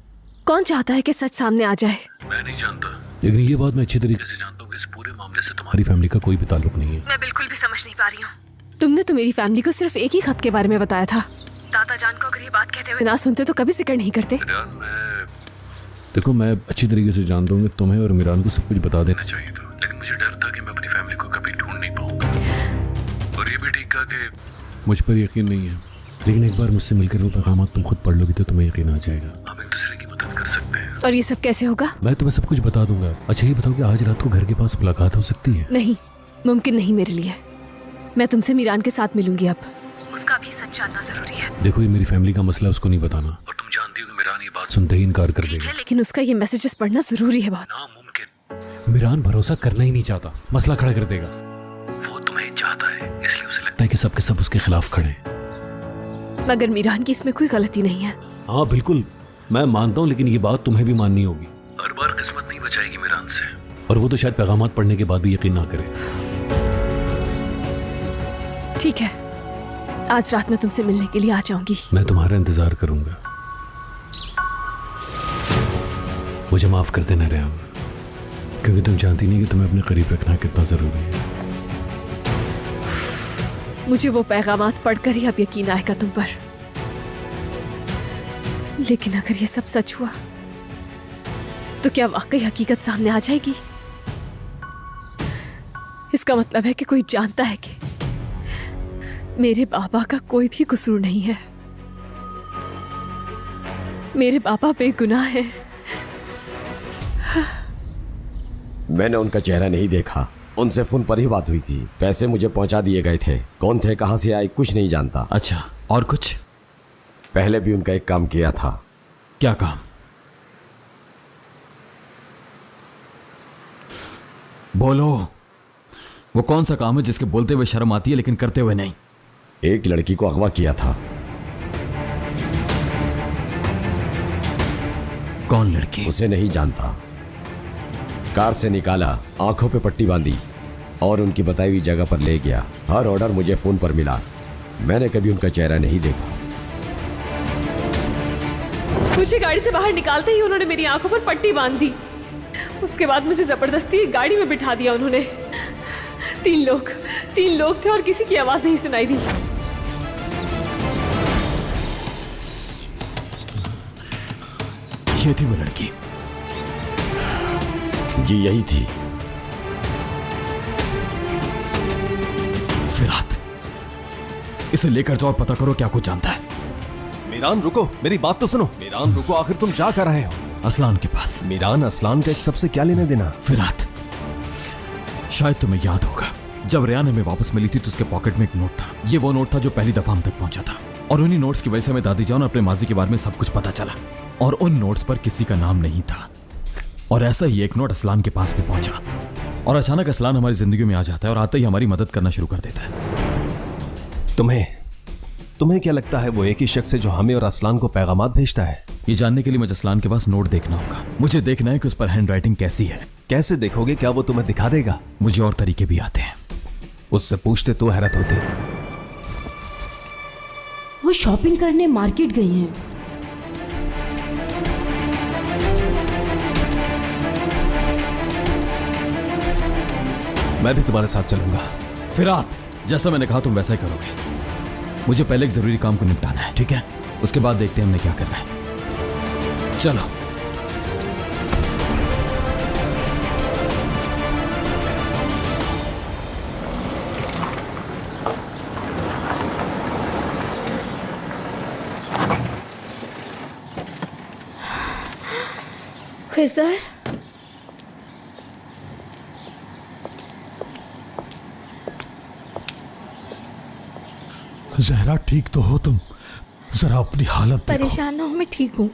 कौन चाहता है कि सच सामने आ जाए? मैं नहीं जानता, लेकिन ये बात मैं अच्छी तरीके से जानता हूँ कि इस पूरे मामले से तुम्हारी फैमिली का कोई भी ताल्लुक नहीं है। मैं बिल्कुल भी समझ नहीं पा रही हूँ। तुमने तो मेरी फैमिली को सिर्फ एक ही खत के बारे में बताया था। दादा जान को अगर ये बात कहते हुए ना सुनते तो कभी जिक्र नहीं करते। देखो, मैं अच्छी तरीके से जानता हूँ कि तुम्हें और मीरान को सब कुछ बता देना चाहिए था, लेकिन मुझे डर था कि मैं अपनी फैमिली को कभी ढूंढ नहीं पाऊंगा। और ये भी ठीक कहा कि मुझ पर यकीन नहीं है, लेकिन एक बार मुझसे मिलकर वो पैगाम तुम खुद पढ़ लोगी तो तुम्हें यकीन आ जाएगा। हम एक दूसरे की मदद कर सकते हैं। और ये सब कैसे होगा? मैं तुम्हें सब कुछ बता दूंगा। अच्छा ये बताओ कि आज रात को घर के पास मुलाकात हो सकती है? नहीं, मुमकिन नहीं मेरे लिए। मैं तुमसे मीरान के साथ मिलूंगी। अब उसका भी सच जानना जरूरी है। देखो, ये मेरी फैमिली का मसला, उसको नहीं बताना। और तुम जानती हो कि मीरान ये बात सुनते ही इनकार कर देगा। ठीक है, लेकिन उसका ये मैसेजेस पढ़ना जरूरी है बहुत। नामुमकिन। मीरान भरोसा करना ही नहीं चाहता, मसला खड़ा कर देगा। वो तुम्हें चाहता है, इसलिए उसे लगता है कि सबके सब उसके खिलाफ खड़े हैं। मगर मीरान की इसमें कोई गलती नहीं है। हाँ बिल्कुल, मैं मानता हूँ, लेकिन ये बात तुम्हें भी माननी होगी। हर बार किस्मत नहीं बचाएगी मीरान से, और वो तो शायद पैगामात पढ़ने के बाद भी यकीन ना करे। ठीक है, आज रात में तुमसे मिलने के लिए आ जाऊंगी। मैं तुम्हारा इंतजार करूंगा। मुझे माफ कर देना रेहान, क्योंकि तुम जानती नहीं कि तुम्हें अपने करीब रखना कितना जरूरी है। मुझे वो पैगामात पढ़कर ही अब यकीन आएगा तुम पर। लेकिन अगर ये सब सच हुआ तो क्या वाकई हकीकत सामने आ जाएगी? इसका मतलब है कि कोई जानता है कि मेरे बाबा का कोई भी कसूर नहीं है। मेरे बाबा बेगुनाह है। मैंने उनका चेहरा नहीं देखा, उनसे फोन पर ही बात हुई थी। पैसे मुझे पहुंचा दिए गए थे, कौन थे कहां से आए कुछ नहीं जानता। अच्छा, और कुछ? पहले भी उनका एक काम किया था। क्या काम? बोलो, वो कौन सा काम है जिसके बोलते हुए शर्म आती है लेकिन करते हुए नहीं? एक लड़की को अगवा किया था। कौन लड़की? उसे नहीं जानता। कार से निकाला, आंखों पे पट्टी बांधी और उनकी बताई हुई जगह पर ले गया। हर ऑर्डर मुझे फोन पर मिला। मैंने कभी उनका चेहरा नहीं देखा। मुझे गाड़ी से बाहर निकालते ही उन्होंने मेरी आंखों पर पट्टी बांध दी। उसके बाद मुझे जबरदस्ती एक गाड़ी में बिठा दिया उन्होंने। तीन लोग थे और किसी की आवाज नहीं सुनाई दी। ये थी वो लड़की? जी यही थी। फिरात, इसे लेकर जाओ और पता करो क्या कुछ जानता है। मीरान रुको, मेरी बात तो सुनो। मीरान रुको, आखिर तुम जा कर रहे हो? असलान के पास। मीरान, असलान का इस सबसे क्या लेने देना? फिरात, शायद तुम्हें याद होगा जब रेहान हमें वापस मिली थी तो उसके पॉकेट में एक नोट था। ये वो नोट था जो पहली दफा हम तक पहुंचा था, और उन्हीं नोट्स की वजह से हमें दादी जान अपने माजी के बारे में सब कुछ पता चला। और उन नोट्स पर किसी का नाम नहीं था। और ऐसा ही एक नोट असलान के पास भी पहुंचा, और अचानक असलान हमारी जिंदगी में आ जाता है और आते ही हमारी मदद करना शुरू कर देता है। तुम्हें क्या लगता है वो एक ही शख्स है जो हमें और असलान को पैगामात भेजता है? ये जानने के लिए मुझे असलान के पास नोट देखना होगा। मुझे देखना है कि उस पर हैंडराइटिंग कैसी है। कैसे देखोगे? क्या वो तुम्हें दिखा देगा? मुझे और तरीके भी आते हैं। उससे पूछते तो हैरत होती। वो शॉपिंग करने मार्केट गई हैं। मैं भी तुम्हारे साथ चलूंगा। फिरात, जैसा मैंने कहा तुम वैसा ही करोगे। मुझे पहले एक जरूरी काम को निपटाना है, ठीक है? उसके बाद देखते हैं हमने क्या करना है। चलो। खिज़र, जहरा ठीक तो हो तुम? जरा अपनी हालत देखो। परेशान ना हो, मैं ठीक हूँ।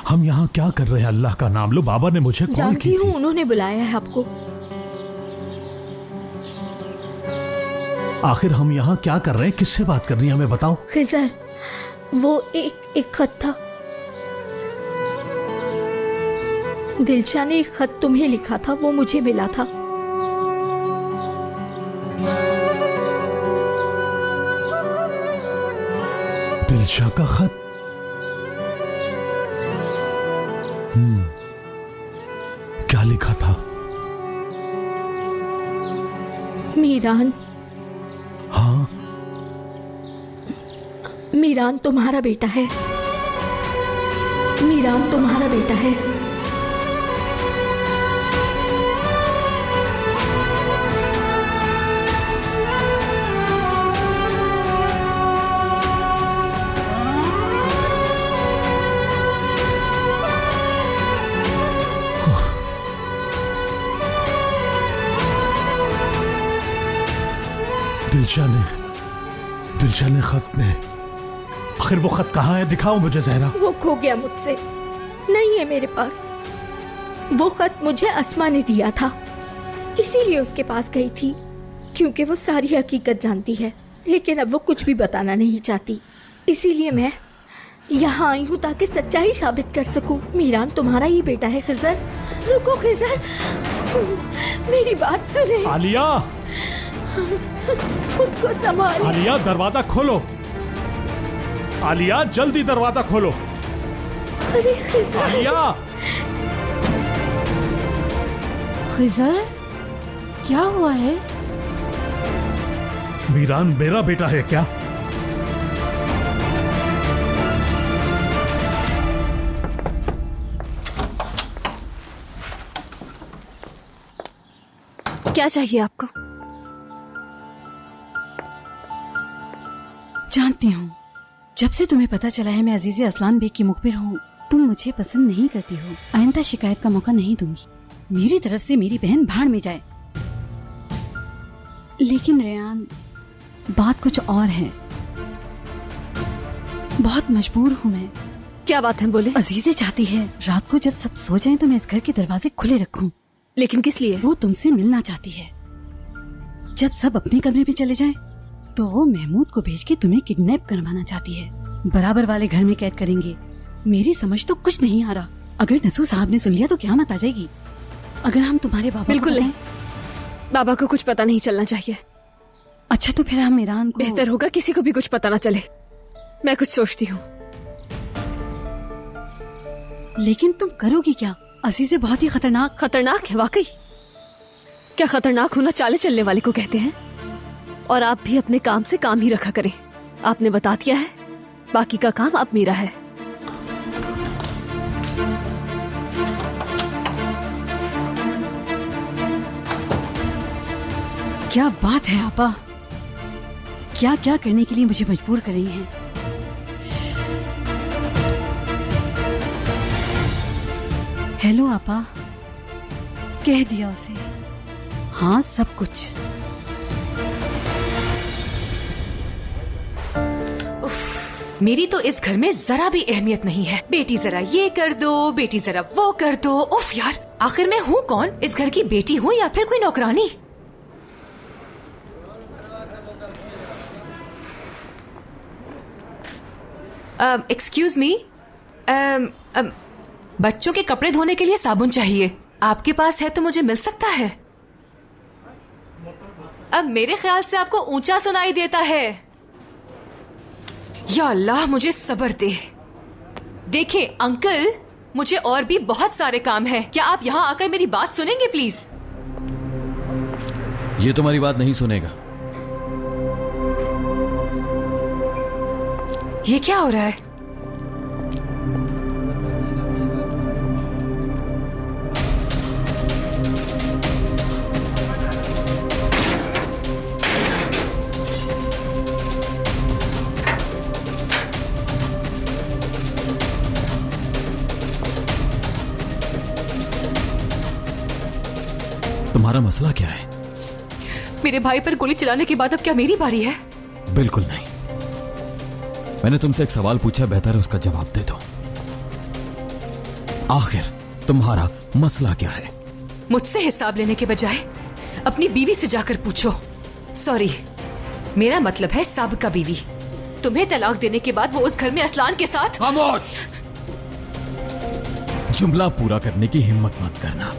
हम यहाँ क्या कर रहे हैं? अल्लाह का नाम लो। बाबा ने मुझे कॉल की जानती थी। हूँ, उन्होंने बुलाया है आपको। आखिर हम यहाँ क्या कर रहे हैं? किससे बात करनी है हमें बताओ। खिज़र, वो एक खत था। दिलशा ने एक खत तुम्हें लिखा था, वो मुझे मिला था। दिलशा का खत? क्या लिखा था? मीरान। हाँ? मीरान तुम्हारा बेटा है। मीरान तुम्हारा बेटा है। दिलशा ने खत में। आखिर वो खत कहाँ है? दिखाओ मुझे जहरा। वो खो गया मुझसे, नहीं है मेरे पास। वो खत मुझे अस्मा ने दिया था, इसीलिए उसके पास गई थी, क्योंकि वो सारी हकीकत जानती है। लेकिन अब वो कुछ भी बताना नहीं चाहती, इसीलिए मैं यहाँ आई हूँ ताकि सच्चाई साबित कर सकूँ। मीरान तुम्हारा ही बेटा है खिजर। रुको खिजर, मेरी बात सुने। आलिया, खुद को संभाल। आलिया दरवाजा खोलो। आलिया जल्दी दरवाजा खोलो। अरे खिजर। आलिया। खिजर, क्या हुआ है? मीरान मेरा बेटा है क्या? क्या चाहिए आपको? जानती हूँ, जब से तुम्हें पता चला है मैं अजीज असलान बेग की मुखबिर हूँ, तुम मुझे पसंद नहीं करती हो। आइंदा शिकायत का मौका नहीं दूंगी। मेरी तरफ से मेरी बहन भाड़ में जाए। लेकिन रेयान, बात कुछ और है। बहुत मजबूर हूँ मैं। क्या बात है, बोले। अजीजे चाहती है रात को जब सब सो जाएं तो मैं इस घर के दरवाजे खुले रखूं। लेकिन किस लिए? वो तुमसे मिलना चाहती है। जब सब अपने कमरे पे चले जाएं, तो वो महमूद को भेज के तुम्हें किडनैप करवाना चाहती है। बराबर वाले घर में कैद करेंगे। मेरी समझ तो कुछ नहीं आ रहा। अगर नसू साहब ने सुन लिया तो क्या मत आ जाएगी। अगर हम तुम्हारे बाबा बिल्कुल नहीं, बाबा को कुछ पता नहीं चलना चाहिए। अच्छा, तो फिर हम ईरान को। बेहतर होगा किसी को भी कुछ पता ना चले। मैं कुछ सोचती हूँ। लेकिन तुम करोगी क्या? अजीज़े बहुत ही खतरनाक। खतरनाक है वाकई। क्या खतरनाक होना चाले चलने वाले को कहते हैं। और आप भी अपने काम से काम ही रखा करें। आपने बता दिया है, बाकी का काम अब मेरा है। क्या बात है आपा, क्या क्या करने के लिए मुझे मजबूर कर रही हैं। हेलो आपा, कह दिया उसे। हाँ, सब कुछ। मेरी तो इस घर में जरा भी अहमियत नहीं है। बेटी जरा ये कर दो, बेटी जरा वो कर दो। उफ यार, आखिर मैं हूँ कौन? इस घर की बेटी हूँ या फिर कोई नौकरानी? एक्सक्यूज मी, बच्चों के कपड़े धोने के लिए साबुन चाहिए। आपके पास है तो मुझे मिल सकता है? अब मेरे ख्याल से आपको ऊंचा सुनाई देता है। या अल्लाह, मुझे सब्र दे। देखें अंकल, मुझे और भी बहुत सारे काम हैं। क्या आप यहाँ आकर मेरी बात सुनेंगे प्लीज? ये तुम्हारी बात नहीं सुनेगा। ये क्या हो रहा है? तुम्हारा मसला क्या है? मेरे भाई पर गोली चलाने के बाद अब क्या मेरी बारी है? बिल्कुल नहीं। मैंने तुमसे एक सवाल पूछा, बेहतर है उसका जवाब दे दो। आखिर तुम्हारा मसला क्या है? मुझसे हिसाब लेने के बजाय अपनी बीवी से जाकर पूछो। सॉरी, मेरा मतलब है साबिका बीवी। तुम्हें तलाक देने के बाद वो उस घर में असलान के साथ। खामोश! जुमला पूरा करने की हिम्मत मत करना।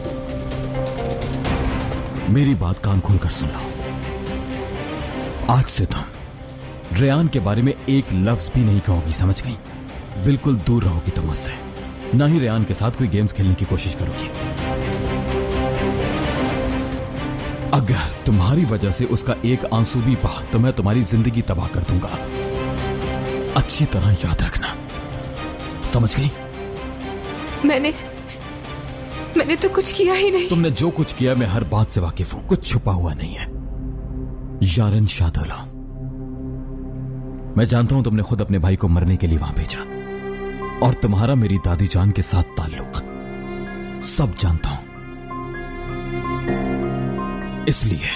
मेरी बात कान खोलकर सुन लो। आज से तुम रेयान के बारे में एक लफ्ज भी नहीं कहोगी, समझ गई? बिल्कुल दूर रहोगी तुम मुझसे। ना ही रेयान के साथ कोई गेम्स खेलने की कोशिश करोगी। अगर तुम्हारी वजह से उसका एक आंसू भी बहा तो मैं तुम्हारी जिंदगी तबाह कर दूंगा। अच्छी तरह याद रखना, समझ गई? मैंने तो कुछ किया ही नहीं। तुमने जो कुछ किया मैं हर बात से वाकिफ हूं, कुछ छुपा हुआ नहीं है। यारन शादोला, मैं जानता हूं तुमने खुद अपने भाई को मरने के लिए वहां भेजा, और तुम्हारा मेरी दादी जान के साथ ताल्लुक सब जानता हूं। इसलिए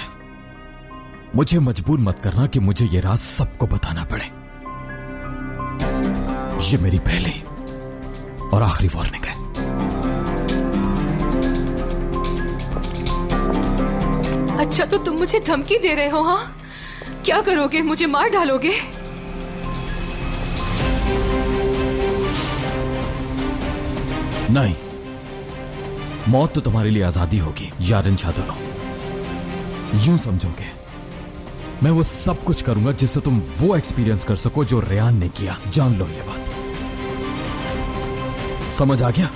मुझे मजबूर मत करना कि मुझे यह राज सबको बताना पड़े। ये मेरी पहली और आखिरी वार्निंग है। अच्छा, तो तुम मुझे धमकी दे रहे हो? हाँ, क्या करोगे? मुझे मार डालोगे? नहीं, मौत तो तुम्हारे लिए आजादी होगी यारिन शादुलो। यूं समझोगे मैं वो सब कुछ करूंगा जिससे तुम वो एक्सपीरियंस कर सको जो रेयान ने किया। जान लो ये बात, समझ आ गया?